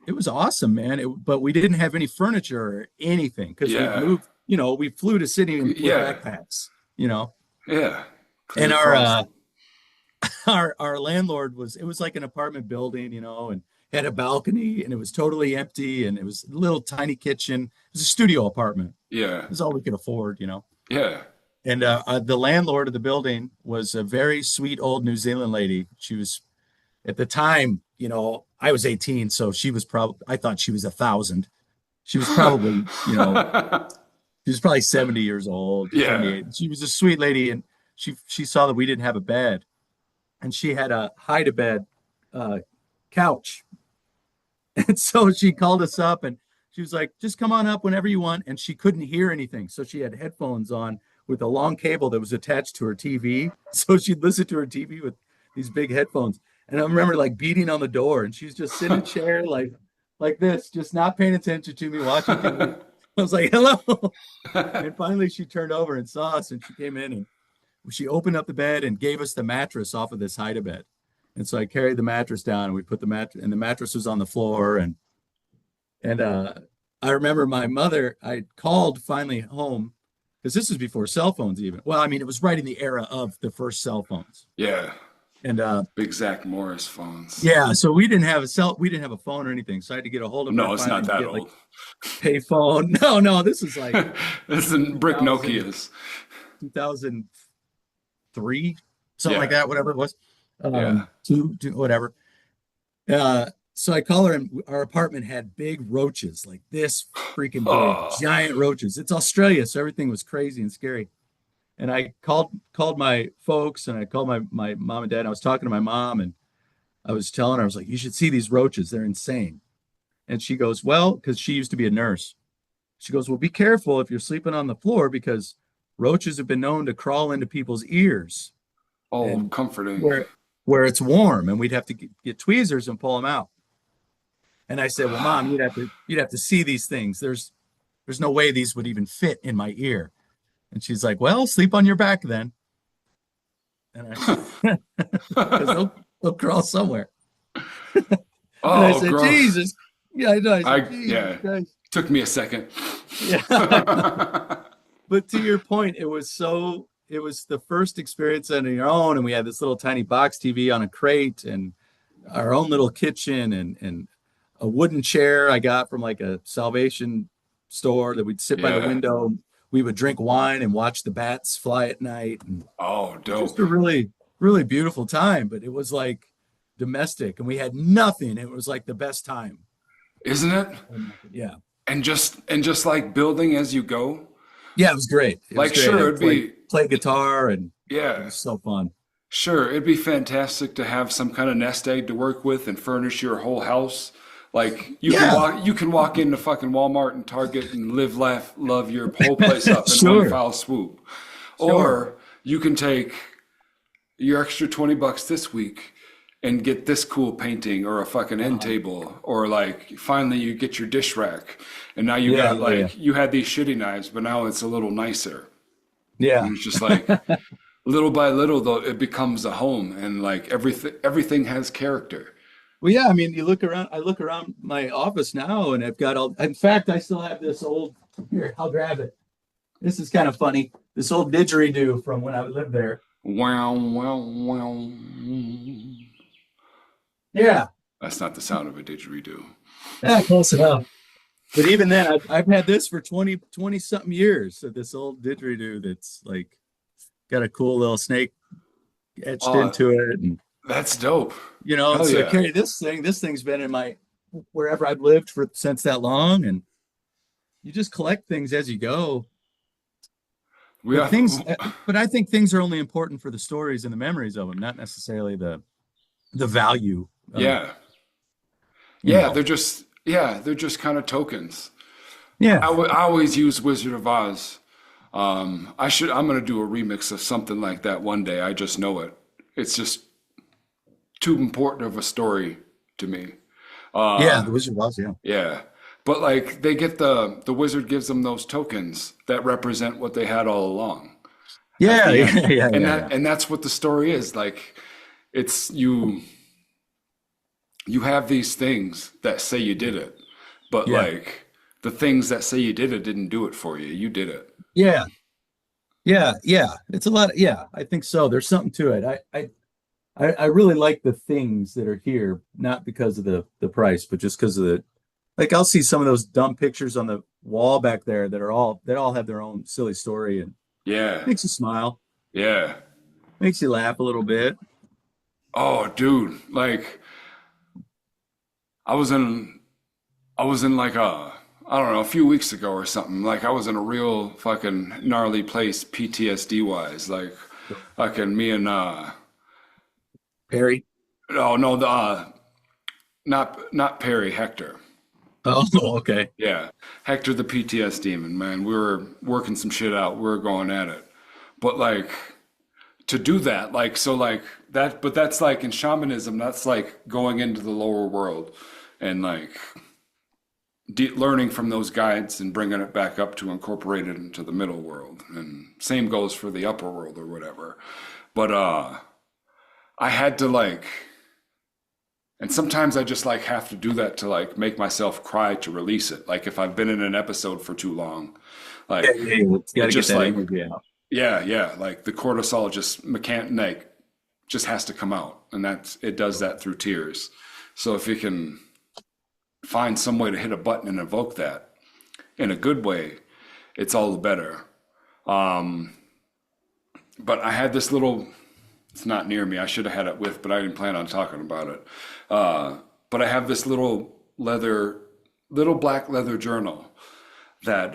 it was awesome, man. But we didn't have any furniture or anything because we Yeah. moved, we flew to Sydney with Yeah. backpacks, you know. Yeah. Because And it our costs. our landlord it was like an apartment building, and had a balcony, and it was totally empty, and it was a little tiny kitchen. It was a studio apartment. Yeah. It was all we could afford. Yeah. And the landlord of the building was a very sweet old New Zealand lady. She was at the time, I was 18, so she was probably, I thought she was 1,000. She was probably, she was probably 70 years old, Yeah. 78. She was a sweet lady, and she saw that we didn't have a bed, and she had a hide a bed couch. And so she called us up, and she was like, just come on up whenever you want. And she couldn't hear anything. So she had headphones on with a long cable that was attached to her TV. So she'd listen to her TV with these big headphones. And I remember like beating on the door, and she's just sitting in a chair like this, just not paying attention to me, watching TV. I was like, hello. And finally she turned over and saw us, and she came in and she opened up the bed and gave us the mattress off of this hide-a-bed. And so I carried the mattress down, and we put the mattress, and the mattress was on the floor. And I remember my mother, I called finally home because this was before cell phones even. Well, I mean, it was right in the era of the first cell phones. Yeah. And Big Zach Morris phones. yeah, so we didn't have a phone or anything. So I had to get a hold of her No, it's finally not to that get like old. pay phone. No, this is like This is brick 2000 Nokias. 2003, something like Yeah. that, whatever it was. Yeah. Two, whatever. So I call her, and our apartment had big roaches, like this freaking big, Oh, giant roaches. It's Australia, so everything was crazy and scary. And I called my folks, and I called my mom and dad. And I was talking to my mom, and I was telling her, I was like, you should see these roaches. They're insane. And she goes, well, because she used to be a nurse. She goes, well, be careful if you're sleeping on the floor, because roaches have been known to crawl into people's ears oh, and comforting. where it's warm, and we'd have to get tweezers and pull them out. And I said, well, Mom, you'd have to see these things. There's no way these would even fit in my ear. And she's like, well, sleep on your back then. And I because they'll crawl somewhere. And I Oh, said, gross. Jesus. Yeah, I know. I said, Yeah. Jesus Christ. Took me a second. Yeah. But to your point, it was the first experience on your own. And we had this little tiny box TV on a crate, and our own little kitchen, and a wooden chair I got from like a Salvation store that we'd sit by the Yeah. window. We would drink wine and watch the bats fly at night. And Oh, just dope. a really, really beautiful time. But it was like domestic, and we had nothing. It was like the best time. Isn't it? Yeah. And just like building as you go. Yeah, it was great. It was Like, great. sure, I it'd be, play guitar, and it yeah, was so fun. sure, it'd be fantastic to have some kind of nest egg to work with and furnish your whole house. Like Yeah. you can walk into fucking Walmart and Target and live, laugh, love your whole place up in one Sure. foul swoop. Sure. Or you can take your extra $20 this week and get this cool painting or a fucking end table, or like finally you get your dish rack and now you Yeah, got yeah, like you had these shitty knives, but now it's a little nicer. Yeah. And it's just like little by little though it becomes a home, and like everything has character. Well, yeah, I mean, I look around my office now, and I've got in fact, I still have this old, here, I'll grab it. This is kind of funny. This old didgeridoo from when I lived there. Wow, wow, wow. Yeah. That's not the sound of a didgeridoo. Yeah, close enough. But even then, I've had this for 20 something years. So this old didgeridoo that's like got a cool little snake etched Oh, into it. And, that's dope. and Hell so I yeah. carry this thing. This thing's been in my, wherever I've lived since that long. And you just collect things as you go. We But have, but I think things are only important for the stories and the memories of them, not necessarily the value. yeah. You Yeah, know. they're just kind of tokens. Yeah. I always use Wizard of Oz. I'm gonna do a remix of something like that one day. I just know it. It's just too important of a story to me. Yeah, the Wizard of Oz, yeah. Yeah. But like they get the wizard gives them those tokens that represent what they had all along. Yeah, the yeah, end. yeah, And yeah. and that's what the story is. Like it's you have these things that say you did it, but Yeah. like the things that say you did it didn't do it for you. You did it. Yeah. Yeah, yeah. It's a lot of, yeah, I think so. There's something to it. I really like the things that are here, not because of the price, but just because of like I'll see some of those dumb pictures on the wall back there that all have their own silly story, and Yeah. makes you smile, Yeah. makes you laugh a little bit. Oh, dude. Like I was in like I don't know, a few weeks ago or something. Like I was in a real fucking gnarly place PTSD wise. Like fucking me and Perry. oh no, the not Perry, Hector. Oh, okay. Yeah. Hector the PTS demon, man. We were working some shit out. We were going at it. But like to do that. Like, so like that, but that's like in shamanism, that's like going into the lower world and like learning from those guides and bringing it back up to incorporate it into the middle world. And same goes for the upper world or whatever. But I had to like, and sometimes I just like have to do that to like make myself cry to release it. Like if I've been in an episode for too long, like It's got it to get just that like, energy out. yeah, like the cortisol just like just has to come out, and it does that through tears. So if you can find some way to hit a button and evoke that in a good way, it's all the better. But I had this little, it's not near me. I should have had it with, but I didn't plan on talking about it. But I have this little black leather journal that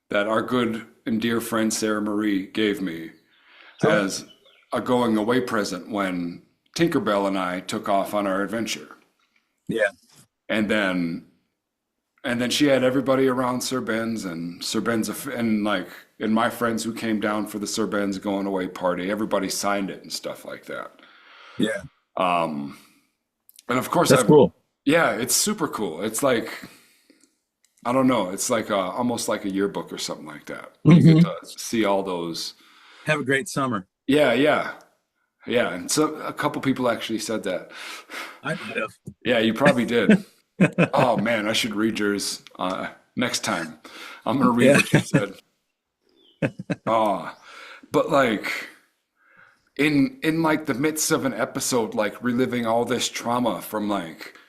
that our good and dear friend Sarah Marie gave me as a going away present when Tinkerbell and I took off on our adventure. Yeah. And then she had everybody around Sir Ben's and like, and my friends who came down for the Sir Ben's going away party, everybody signed it and stuff like that. Yeah. And of course, That's cool. yeah, it's super cool. It's like, I don't know, it's like almost like a yearbook or something like that. You get to see all those. Have a great summer. Yeah. And so a couple people actually said that. I might have. Yeah, you probably did. Oh man, I should read yours next time. I'm gonna read what you said. Oh, but like in like the midst of an episode, like reliving all this trauma from like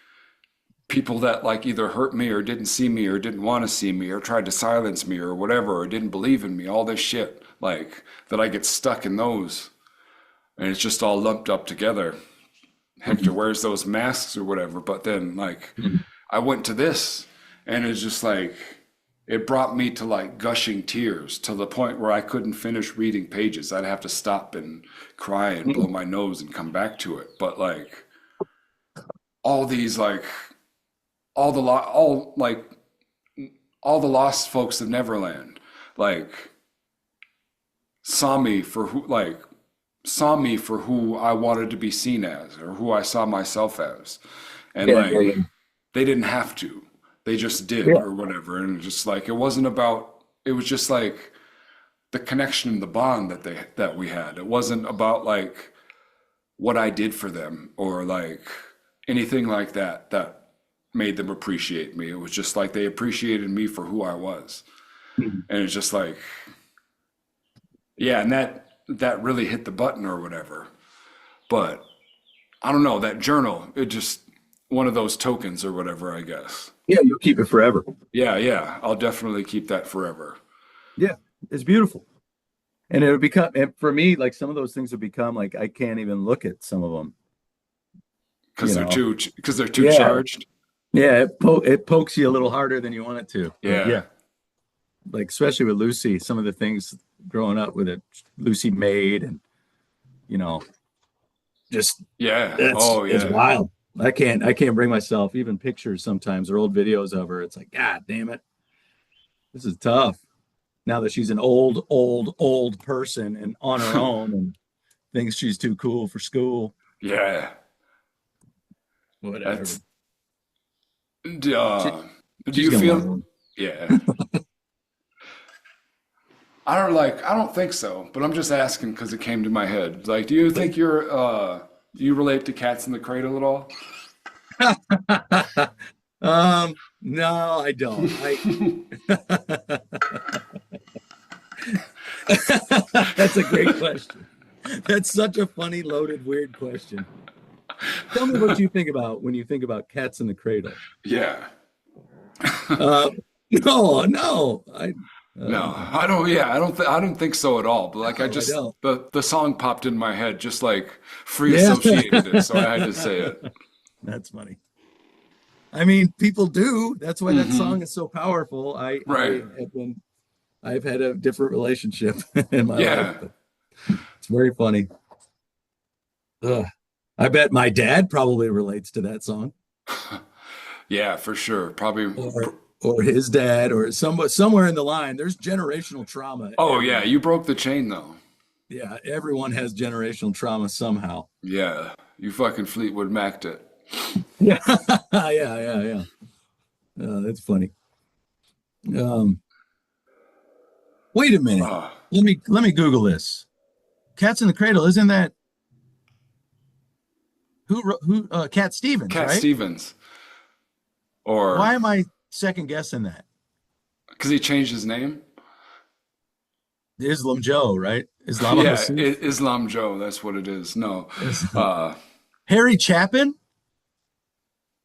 people that like either hurt me or didn't see me or didn't want to see me or tried to silence me or whatever or didn't believe in me, all this shit, like that I get stuck in those and it's just all lumped up together. Hector wears those masks or whatever, but then like I went to this and it's just like it brought me to like gushing tears to the point where I couldn't finish reading pages. I'd have to stop and cry and blow my nose and come back to it. But like all these like all the lost folks of Neverland like saw me for who I wanted to be seen as or who I saw myself as. And they didn't have to. They just did or whatever. And just like it was just like the connection and the bond that we had. It wasn't about like what I did for them or like anything like that made them appreciate me. It was just like they appreciated me for who I was. And it's just like, yeah, and that really hit the button or whatever. But I don't know, that journal, it just one of those tokens or whatever, I guess. Yeah, you'll keep it forever. Yeah. I'll definitely keep that forever. Yeah, it's beautiful. And it'll become, and for me, like some of those things will become like I can't even look at some of them. Because they're too charged. Yeah, it pokes you a little harder than you want it to. Yeah. Like especially with Lucy, some of the things growing up with it, Lucy made, and just it's wild. I can't bring myself, even pictures sometimes or old videos of her. It's like, God damn it, this is tough. Now that she's an old person and on her own and thinks she's too cool for school. Yeah. Whatever. Do you feel? Yeah. I don't think so, but I'm just asking because it came to my head. Like, do you think do you relate to Cats in the Cradle at all? No, I don't. That's a great question. That's such a funny, loaded, weird question. Tell me what you think about when you think about Cats in the Cradle. Yeah. No. No, I don't. Yeah, I don't think so at all. But like, the song popped in my head, just like free associated it, so I had to say it. That's funny. I mean, people do. That's why that song is so powerful. I've had a different relationship in my life. But it's very funny. I bet my dad probably relates to that song. Yeah, for sure. Probably. Or his dad, or somewhere in the line. There's generational trauma. Oh yeah, you broke the chain though. Yeah, everyone has generational trauma somehow. Yeah, you fucking Fleetwood Mac'd it. Yeah, yeah. That's funny. Um, Wait a minute. Uh, Let me Google this. Cats in the Cradle, isn't that Cat Stevens, Cat right? Stevens, or Why am I second guessing that? because he changed his name. Islam Joe, right? Islam Yeah, Massoud. Islam Joe. That's what it is. No, Islam. uh, Harry Chapin?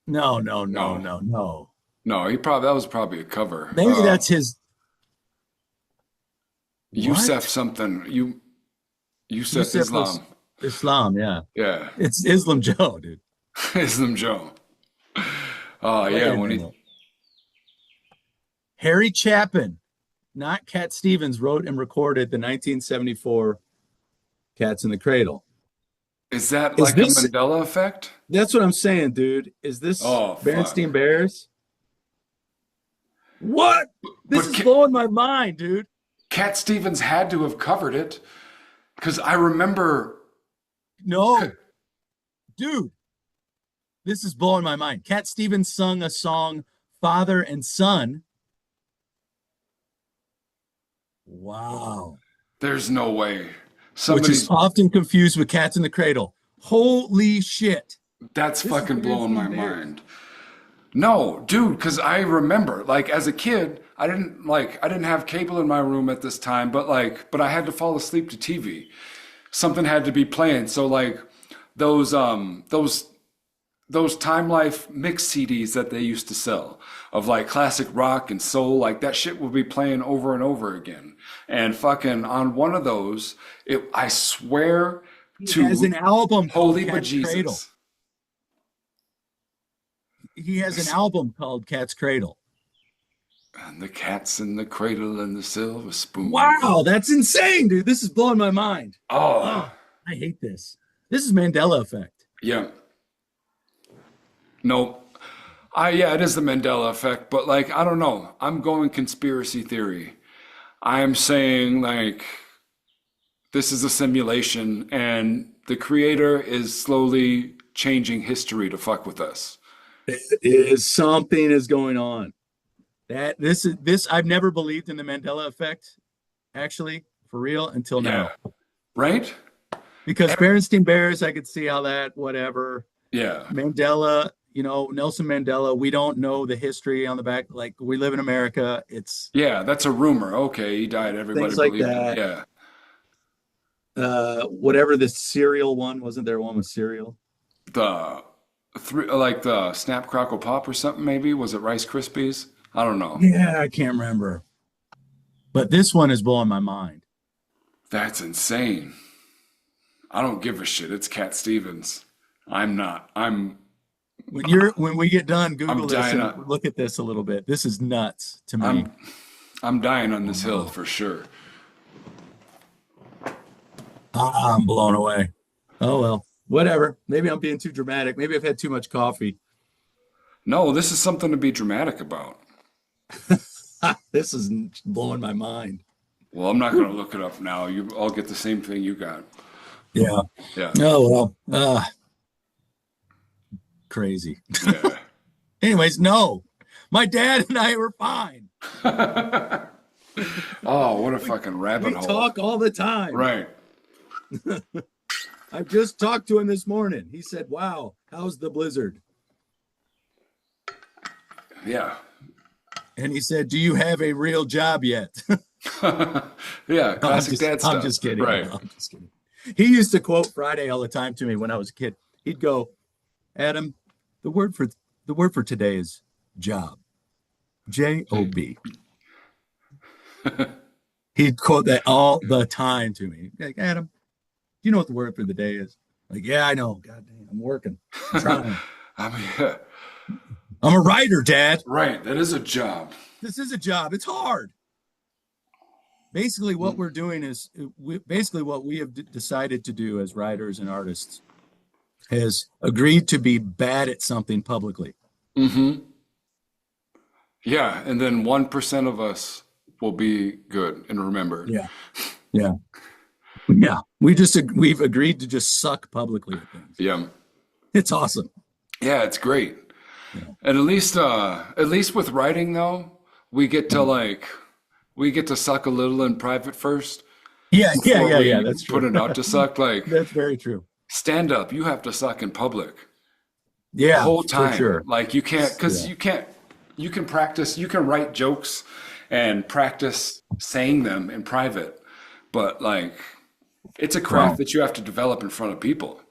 No, no, no, no, no, no. no. That was probably a cover. Maybe that's his. Yusef What? something. Yusef Yusuf Islam. Islam, yeah. Yeah, It's Islam Joe, dude. Islam Joe. Oh Wait yeah, a when he minute. Harry Chapin, not Cat Stevens, wrote and recorded the 1974 Cats in the Cradle. is that Is like a this, Mandela effect? that's what I'm saying, dude. Is this Oh fuck. Berenstain Bears? What? This But is blowing my mind, dude. Cat Stevens had to have covered it because I remember. No, dude, this is blowing my mind. Cat Stevens sung a song, Father and Son. Wow. There's no way. Which is Somebody's often confused with Cats in the Cradle. Holy shit. That's This is fucking blowing my Berenstain Bears. mind. No, dude, because I remember, like, as a kid, I didn't have cable in my room at this time, but I had to fall asleep to TV. Something had to be playing. So like those those Time Life mix CDs that they used to sell of like classic rock and soul, like that shit would be playing over and over again. And fucking on one of those, I swear He has an to album called holy Cat's Cradle. bejesus. He has an album called Cat's Cradle. And the cat's in the cradle and the silver spoon. Wow, that's insane, dude. This is blowing my mind. Oh, Oh, I hate this. This is Mandela Effect. yeah. No, yeah, it is the Mandela effect, but like, I don't know. I'm going conspiracy theory. I'm saying like this is a simulation and the creator is slowly changing history to fuck with us. Something is going on. This I've never believed in the Mandela Effect, actually, for real, until Yeah. now. Right? Because Berenstain Bears, I could see how that, whatever. Yeah. Mandela, Nelson Mandela, we don't know the history on the back. Like, we live in America. It's Yeah, that's a rumor. Okay, he died. Everybody things like believed that. it. Yeah. Whatever the cereal one, wasn't there one with cereal? The like the Snap Crackle Pop or something, maybe? Was it Rice Krispies? I don't know. Yeah, I can't remember. But this one is blowing my mind. That's insane. I don't give a shit. It's Cat Stevens. I'm not. I'm When we get done, Google this dying and look at this a little bit. This is nuts to me. I'm dying on this hill for sure. I'm blown away. Oh well, whatever. Maybe I'm being too dramatic. Maybe I've had too much coffee. No, this is something to be dramatic about. This is blowing my mind. Well, I'm not going to look it up now. You all get the same thing you got. Yeah. Yeah. Oh well. Crazy. Yeah. Anyways, no. My dad and I were fine. Oh, what a fucking rabbit We hole. talk all the time. Right. I just talked to him this morning. He said, "Wow, how's the blizzard?" Yeah. And he said, "Do you have a real job yet?" Yeah, classic dad stuff. I'm just kidding. Right. I'm just kidding. He used to quote Friday all the time to me when I was a kid. He'd go, "Adam, the word for today is job. J-O-B." He'd quote that all the time to me. Like, "Adam, do you know what the word for the day is?" Like, "Yeah, I know. God damn, I'm working. I'm trying. I mean, yeah. I'm a writer, Dad. Right. That is a job. This is a job. It's hard." Basically, what we're doing is basically what we have decided to do as writers and artists is agreed to be bad at something publicly. Mm-hmm. Yeah, and then 1% of us will be good and remembered. Yeah. Yeah. Yeah. We've agreed to just suck publicly at things. Yeah. It's awesome. Yeah, it's great. Yeah. And at least with writing though, we get to like we get to suck a little in private first Yeah, yeah, before yeah, yeah. we That's put true. it out to suck. Like That's very true. stand up, you have to suck in public the Yeah, whole for time. sure. Like you can't, because Yeah. you can practice, you can write jokes and practice saying them in private, but like it's a craft Wow. that you have to develop in front of people.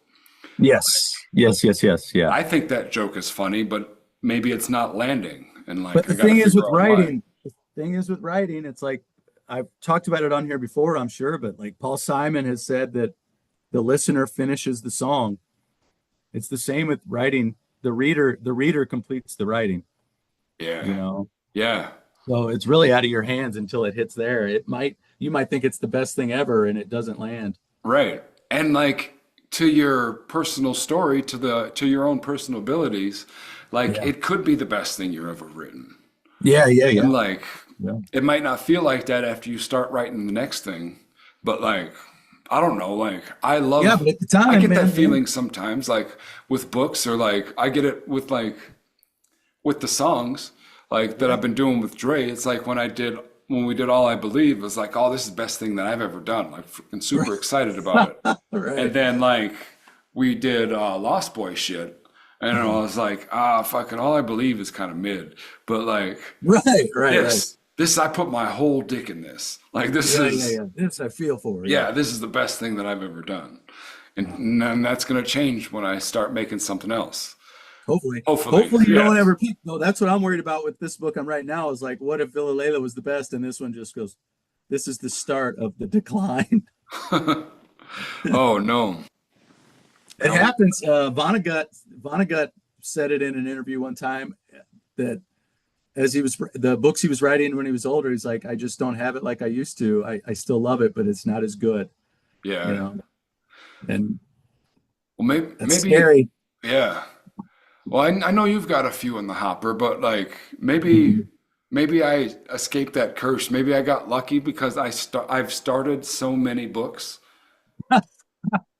Yes. Yes, yes, yes. Yeah. I think that joke is funny, but maybe it's not landing, and But like I the got to thing is figure with out why. writing, it's like I've talked about it on here before, I'm sure, but like Paul Simon has said that the listener finishes the song. It's the same with writing. The reader completes the writing, you Yeah, know. yeah, So it's really out of your hands until it hits there. You might think it's the best thing ever and it doesn't land. right. And like to your personal story, to your own personal abilities, like Yeah. it could be the best thing you've ever written. Yeah, yeah, And yeah. like Yeah. it might not feel like that after you start writing the next thing, but like I don't know, like Yeah, but at the I time, get that man, feeling sometimes like with books or like I get it with like with the songs like that I've been doing with Dre. It's like when we did All I Believe, it was like, oh, this is the best thing that I've ever done. Like freaking super excited about it. And right. then like we did Lost Boy shit. And I was like, fucking All I Believe is kind of mid. But like Right, right. this I put my whole dick in this. Like this Yeah, is yeah, yeah. This I feel for. yeah, Yeah. this is the best thing that I've ever done. And that's gonna change when I start making something else. Hopefully. Hopefully. Hopefully you Yeah. don't ever peak. No, that's what I'm worried about with this book I'm writing now is like, what if Villa was the best and this one just goes, this is the start of the decline. Oh no. It happens. Vonnegut said it in an interview one time that as the books he was writing when he was older, he's like, I just don't have it like I used to. I still love it, but it's not as good, Yeah. you know, and Well, that's maybe, scary. yeah. Well, I know you've got a few in the hopper, but like Mhm. maybe I escaped that curse. Maybe I got lucky because I've started so many books.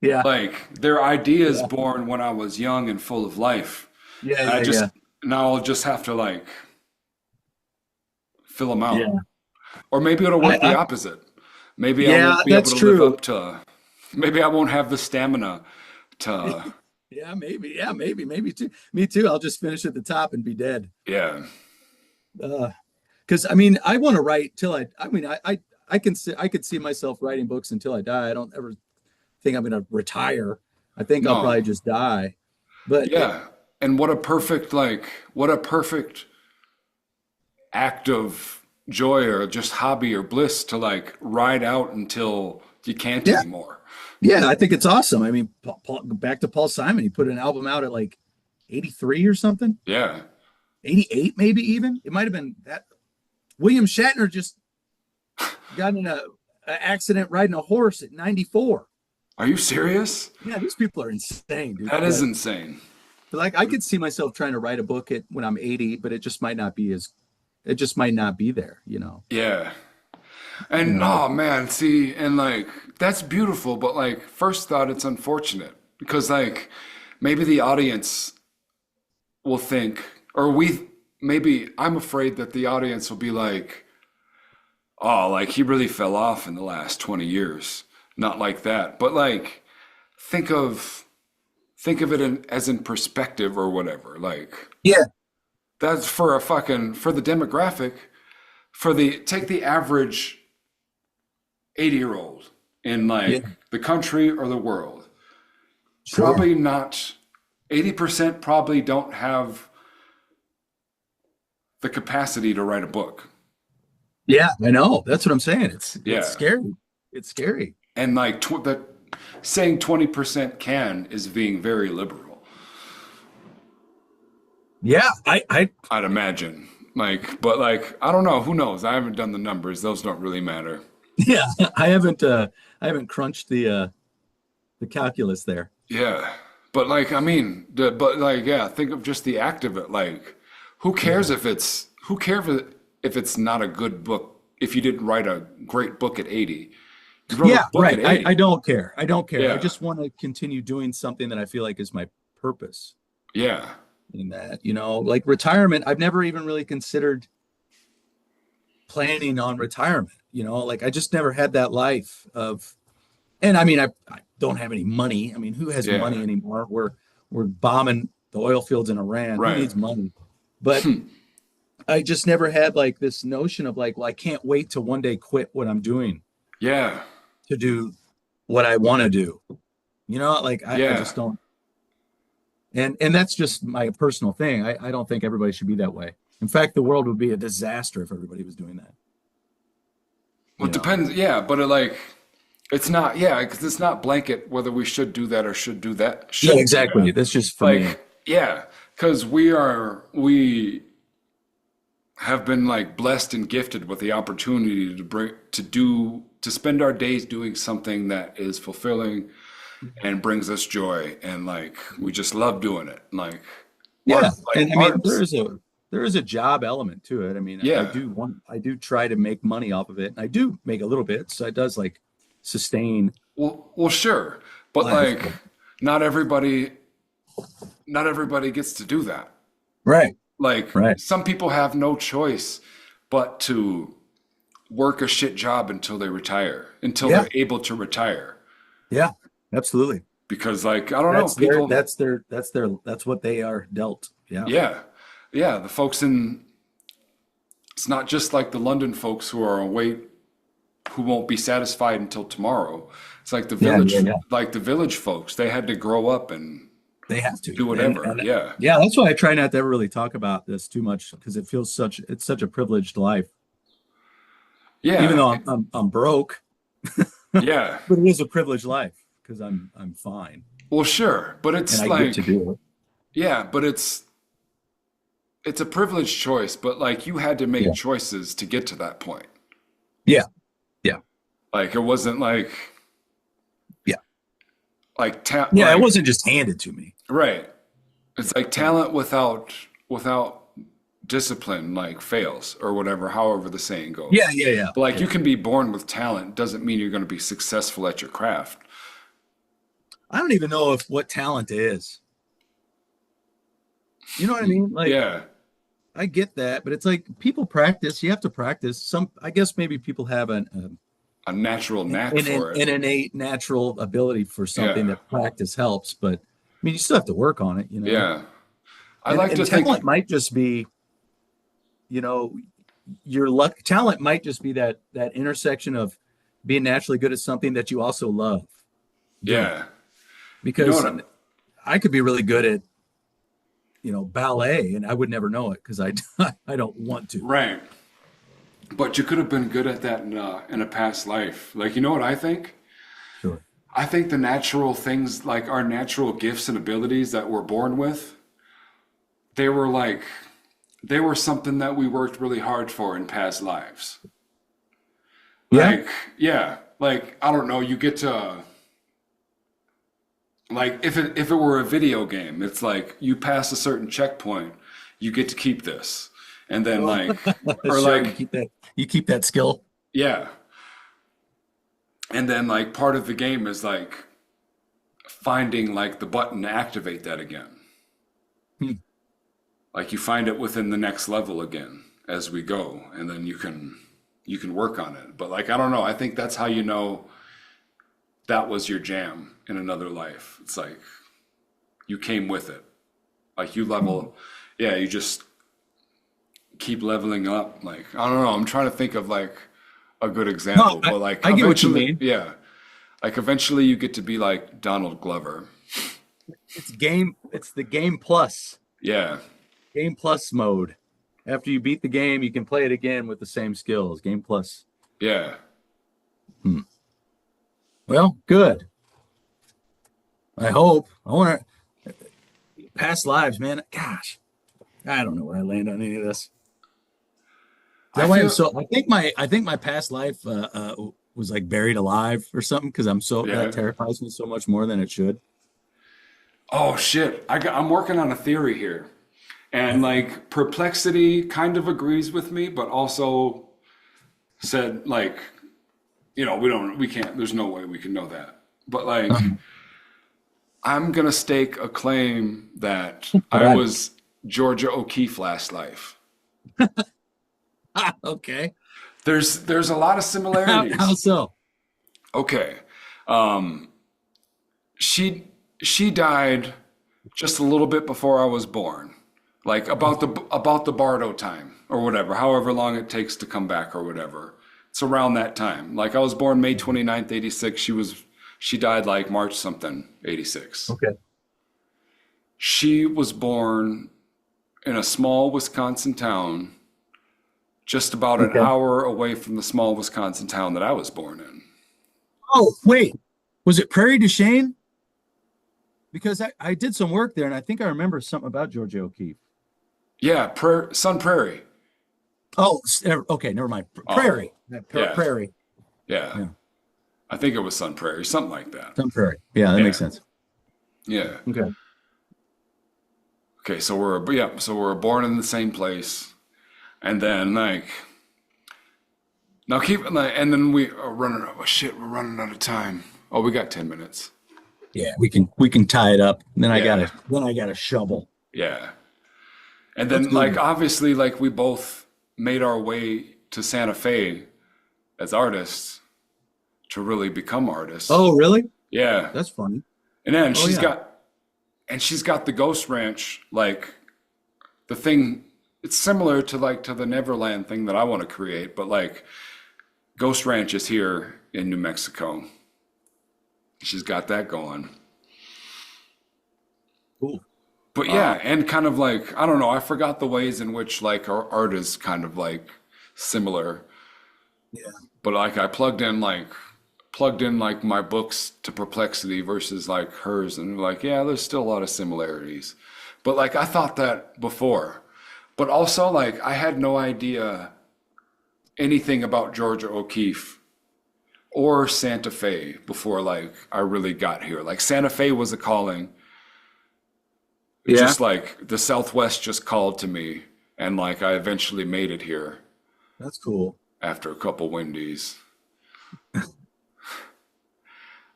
Yeah. Like they're ideas Yeah. born when I was young and full of life. Yeah. And I Yeah. just Yeah. now I'll just have to like fill them out. Yeah. Or maybe it'll work the I opposite. Maybe I yeah, won't be able that's to live true. up to, maybe I won't have the stamina to, Yeah. Maybe. Yeah. Maybe too. Me too. I'll just finish at the top and be dead. yeah. Because I mean, I want to write till I mean, I could see myself writing books until I die. I don't ever think I'm going to retire. I think I'll No. probably just die. But Yeah. And what a perfect act of joy or just hobby or bliss to like ride out until you can't yeah, anymore. yeah, I think it's awesome. I mean, back to Paul Simon, he put an album out at like 83 or something, Yeah. 88 maybe even. It might have been that. William Shatner just got in a accident riding a horse at 94. Are you serious? Yeah, these people are insane, dude. That is insane. But like, I could see myself trying to write a book when I'm 80, but it just might not be it just might not be there, you know. Yeah. You And know. oh man, see, and like that's beautiful, but like first thought it's unfortunate because like maybe the audience will think or maybe I'm afraid that the audience will be like, oh, like he really fell off in the last 20 years. Not like that. But like think of it as in perspective or whatever. Like Yeah, that's for for the demographic, take the average 80-year-old in yeah, like the country or the world. sure. Probably not 80% probably don't have the capacity to write a book. Yeah, I know. That's what I'm saying. It's Yeah. scary. It's scary. And like saying 20% can is being very liberal, Yeah, I I'd imagine. Like, but like, I don't know. Who knows? I haven't done the numbers. Those don't really matter. yeah, I haven't crunched the calculus there. Yeah. But like, I mean, yeah, think of just the act of it. Like, Yeah. who cares if it's not a good book, if you didn't write a great book at 80? wrote a Yeah, book right. at I 80. don't care. I don't care. I Yeah. just want to continue doing something that I feel like is my purpose Yeah. in that, like retirement. I've never even really considered planning on retirement, like I just never had that life of, and I mean, I don't have any money. I mean, who has Yeah. money anymore? We're bombing the oil fields in Iran. Who Right. needs money? But I just never had like this notion of like, well, I can't wait to one day quit what I'm doing Yeah. to do what I want to do. Like I Yeah. just don't. And that's just my personal thing. I don't think everybody should be that way. In fact, the world would be a disaster if everybody was doing that. Well, it depends. Yeah, but it's not. Yeah, because it's not blanket whether we should do that or should do that. Yeah, Shouldn't do exactly. that. That's just for me. Like, yeah, because we have been like blessed and gifted with the opportunity to spend our days doing something that is fulfilling and brings us joy, and like we just love doing it. Like, Yeah, like and I mean arts. there is a job element to it. I mean, Yeah. I do try to make money off of it, and I do make a little bit, so it does like sustain Well, sure, but life. like not everybody, not everybody gets to do that. Right, Like right. some people have no choice but to work a shit job until they retire, until Yeah, they're able to retire. yeah, absolutely. Because like I don't know, people, That's what they are dealt. Yeah, yeah, yeah, the folks in it's not just like the London folks who are awake who won't be satisfied until tomorrow. It's like yeah. the village folks. They had to grow up and They have to. do whatever. And Yeah, yeah, that's why I try not to ever really talk about this too much because it's such a privileged life. Even yeah, though I'm broke, yeah. but it is a privileged life because I'm fine Well, sure, but and it's I get to like do it. yeah, but it's a privileged choice. But like you had to make Yeah, choices to get to that point. yeah, yeah, Like it wasn't yeah, yeah. It like wasn't just handed to me. right. It's like talent without discipline like fails or whatever, however the saying goes. Yeah. But like you can be born with talent doesn't mean you're going to be successful at your craft. I don't even know if what talent is. You know what I mean? Like Yeah. I get that, but it's like people practice. You have to practice. I guess maybe people have A natural knack for an it. innate natural ability for something Yeah. that practice helps. But I mean, you still have to work on it. Yeah. I And like to think talent might just be, you know, your luck. Talent might just be that intersection of being naturally good at something that you also love doing. yeah. You know Because what? I could be really good at ballet, and I would never know it because I I don't want to. Right. But you could have been good at that in a past life. Like, you know what I think? Sure. I think the natural things, like our natural gifts and abilities that we're born with, they were like, they were something that we worked really hard for in past lives. Yeah. Like, yeah, like, I don't know, you get to, like, if it were a video game, it's like you pass a certain checkpoint, you get to keep this. And then like, or Sure. You like, keep that. You keep that skill. yeah. And then like part of the game is like finding like the button to activate that again. Hmm. Like you find it within the next level again as we go, and then you can work on it. But like I don't know, I think that's how you know that was your jam in another life. It's like you came with it. Like you level, yeah, you just keep leveling up. Like I don't know, I'm trying to think of like a good example, No, but like I get what you eventually, mean. yeah, like eventually you get to be like Donald Glover. It's the game plus. Yeah, Game plus mode. After you beat the game, you can play it again with the same skills. Game plus. yeah. Well, good. I hope. I want to past lives, man. Gosh, I don't know where I land on any of this. I That way, feel, I think my past life was like buried alive or something because that yeah. terrifies me so much more than it should. Oh shit, I'm working on a theory here. And like perplexity kind of agrees with me, but also said like we can't, there's no way we can know that. But like, Uh-huh. I'm gonna stake a claim that All I right. was Georgia O'Keeffe last life. Okay. There's a lot of How similarities. so? Okay. Um, she died just a little bit before I was born. Like about the Bardo time or whatever, however long it takes to come back or whatever. It's around that time. Like I was born May 29th, 86. She died like March something, 86. Okay. She was born in a small Wisconsin town just about an Okay. hour away from the small Wisconsin town that I was born in. Oh, wait. Was it Prairie du Chien? Because I did some work there and I think I remember something about Georgia O'Keeffe. Yeah, Sun Prairie. Oh, okay, never mind. Oh, Prairie. yeah, Prairie. yeah. Yeah. I think it was Sun Prairie, something like that. Some Prairie. Yeah, that Yeah, makes sense. yeah. Okay. Okay, so we're born in the same place, and then like now keep like, and then we are running. Oh shit, we're running out of time. Oh, we got 10 minutes. Yeah, we can tie it up. Then Yeah, I got a shovel. yeah. And That's then like good. obviously like we both made our way to Santa Fe as artists to really become artists. Oh, really? Yeah. That's funny. And then Oh yeah. she's got the Ghost Ranch, like the thing, it's similar to like to the Neverland thing that I want to create, but like Ghost Ranch is here in New Mexico. She's got that going. Cool. But yeah, and kind of like, I don't know, I forgot the ways in which like our art is kind of like similar. Yeah. But like I plugged in like my books to Perplexity versus like hers, and like yeah, there's still a lot of similarities. But like I thought that before. But also like I had no idea anything about Georgia O'Keeffe or Santa Fe before like I really got here. Like Santa Fe was a calling. Yeah. Just like the Southwest just called to me, and like I eventually made it here That's cool. after a couple Wendy's.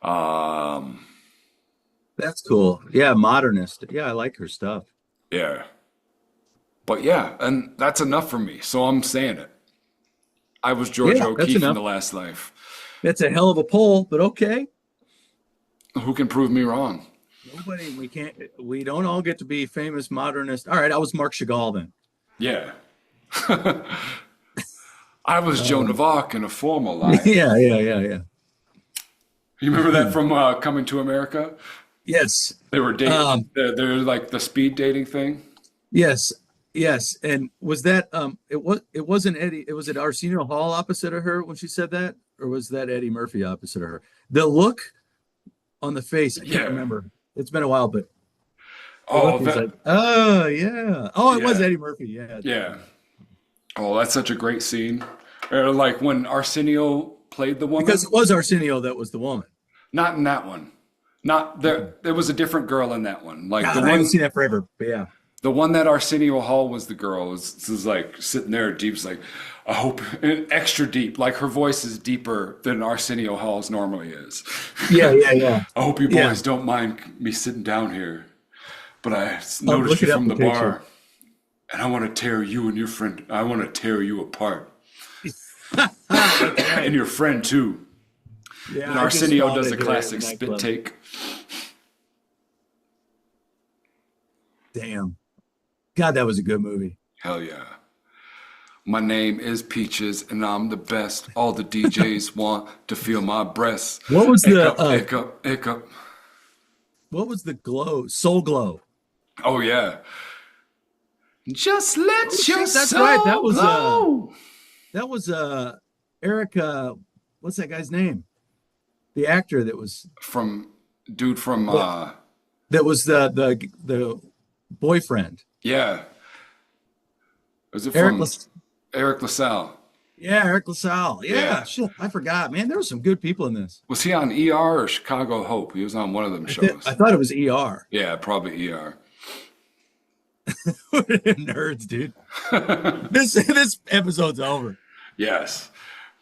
Um, That's cool. Yeah, modernist. Yeah, I like her stuff. yeah. But yeah, and that's enough for me. So I'm saying it. I was Georgia Yeah, that's O'Keeffe in enough. the last life. That's a hell of a poll, but okay. Who can prove me wrong? Nobody, we don't all get to be famous modernist. All right, I was Mark Chagall then. Yeah. I was Joan of Arc in a former life. Yeah. You remember that from Coming to America? Yes. They were dating. Um, They're like the speed dating thing. yes, yes. And was that it wasn't Eddie, it was at Arsenio Hall opposite of her when she said that? Or was that Eddie Murphy opposite of her? The look on the face, I can't Yeah. remember. It's been a while, but the Oh, look was that. like, oh yeah. Oh, it was Yeah. Eddie Murphy. Yeah. Yeah. Oh, that's such a great scene. Or like when Arsenio played the Because woman. it was Arsenio that was the woman. Not in that one. Not there. There was a different girl in that one. Like God, I haven't seen that forever. But yeah. the one that Arsenio Hall was the girl. Was like sitting there deep. It's like, I hope, and extra deep. Like her voice is deeper than Arsenio Hall's normally is. Yeah. I hope you Yeah. boys don't mind me sitting down here, but I I'll noticed look you it up from and the picture. bar, and I want to tear you and your friend. I want to tear you apart, and your friend too. Yeah, And I just Arsenio found does it a here at classic the spit nightclub. take. Damn. God, that was a good movie. Hell yeah. My name is Peaches, and I'm the best. All the DJs want to feel my breasts. What was the Hiccup. what was the glow? Soul Glow. Oh yeah. Just let Oh your shit, that's right. soul glow. That was Eric what's that guy's name? The actor that was From dude from yeah, that was the boyfriend. yeah. Was it Eric from Eric LaSalle? Yeah, Eric LaSalle. Yeah, Yeah. shit. I forgot, man. There were some good people in this. Was he on ER or Chicago Hope? He was on one of them shows. I thought it was ER. Yeah, probably ER. Nerds, dude. This episode's over. Yes.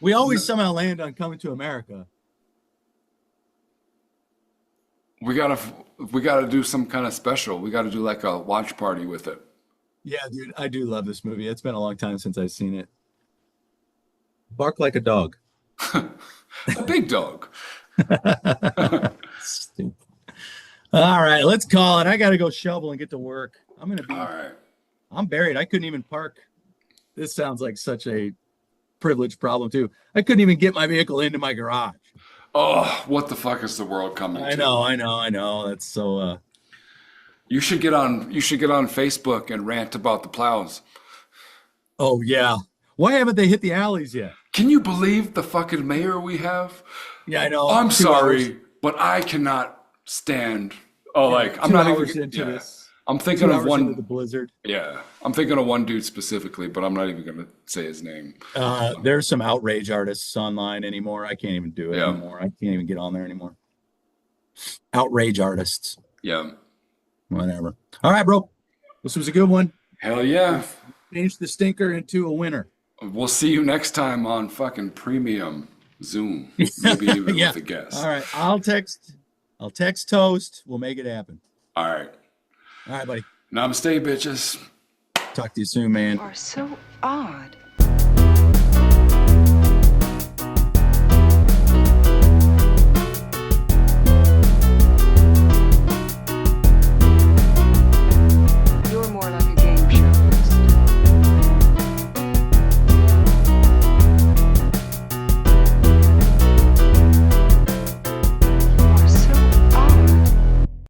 We always somehow land on Coming to America. We gotta do some kind of special. We gotta do like a watch party with it. Yeah, dude, I do love this movie. It's been a long time since I've seen it. Bark like a dog. A big dog. Stupid. All right, let's call it. I got to go shovel and get to work. All right. I'm buried. I couldn't even park. This sounds like such a privilege problem too. I couldn't even get my vehicle into my garage. Oh, what the fuck is the world coming to? I know. That's so You should get on Facebook and rant about the plows. Oh yeah. Why haven't they hit the alleys yet? Can you believe the fucking mayor we have? Yeah, I know. I'm 2 sorry, hours. but I cannot stand. Oh, like I'm 2 not hours even. into Yeah. this. I'm 2 thinking of hours into the one. blizzard. Yeah, I'm thinking of one dude specifically, but I'm not even gonna say his name. There's some outrage artists online anymore. I can't even do it Yeah. anymore. I can't even get on there anymore. Outrage artists. Yeah. Whatever. All right, bro. This was a good one. Hell yeah. Change the stinker into a winner. We'll see you next time on fucking premium Zoom. Maybe even Yeah. with a guest. All right. I'll text Toast. We'll make it happen. All right. All right, buddy. Namaste, bitches. Talk to you soon, man. You are so odd.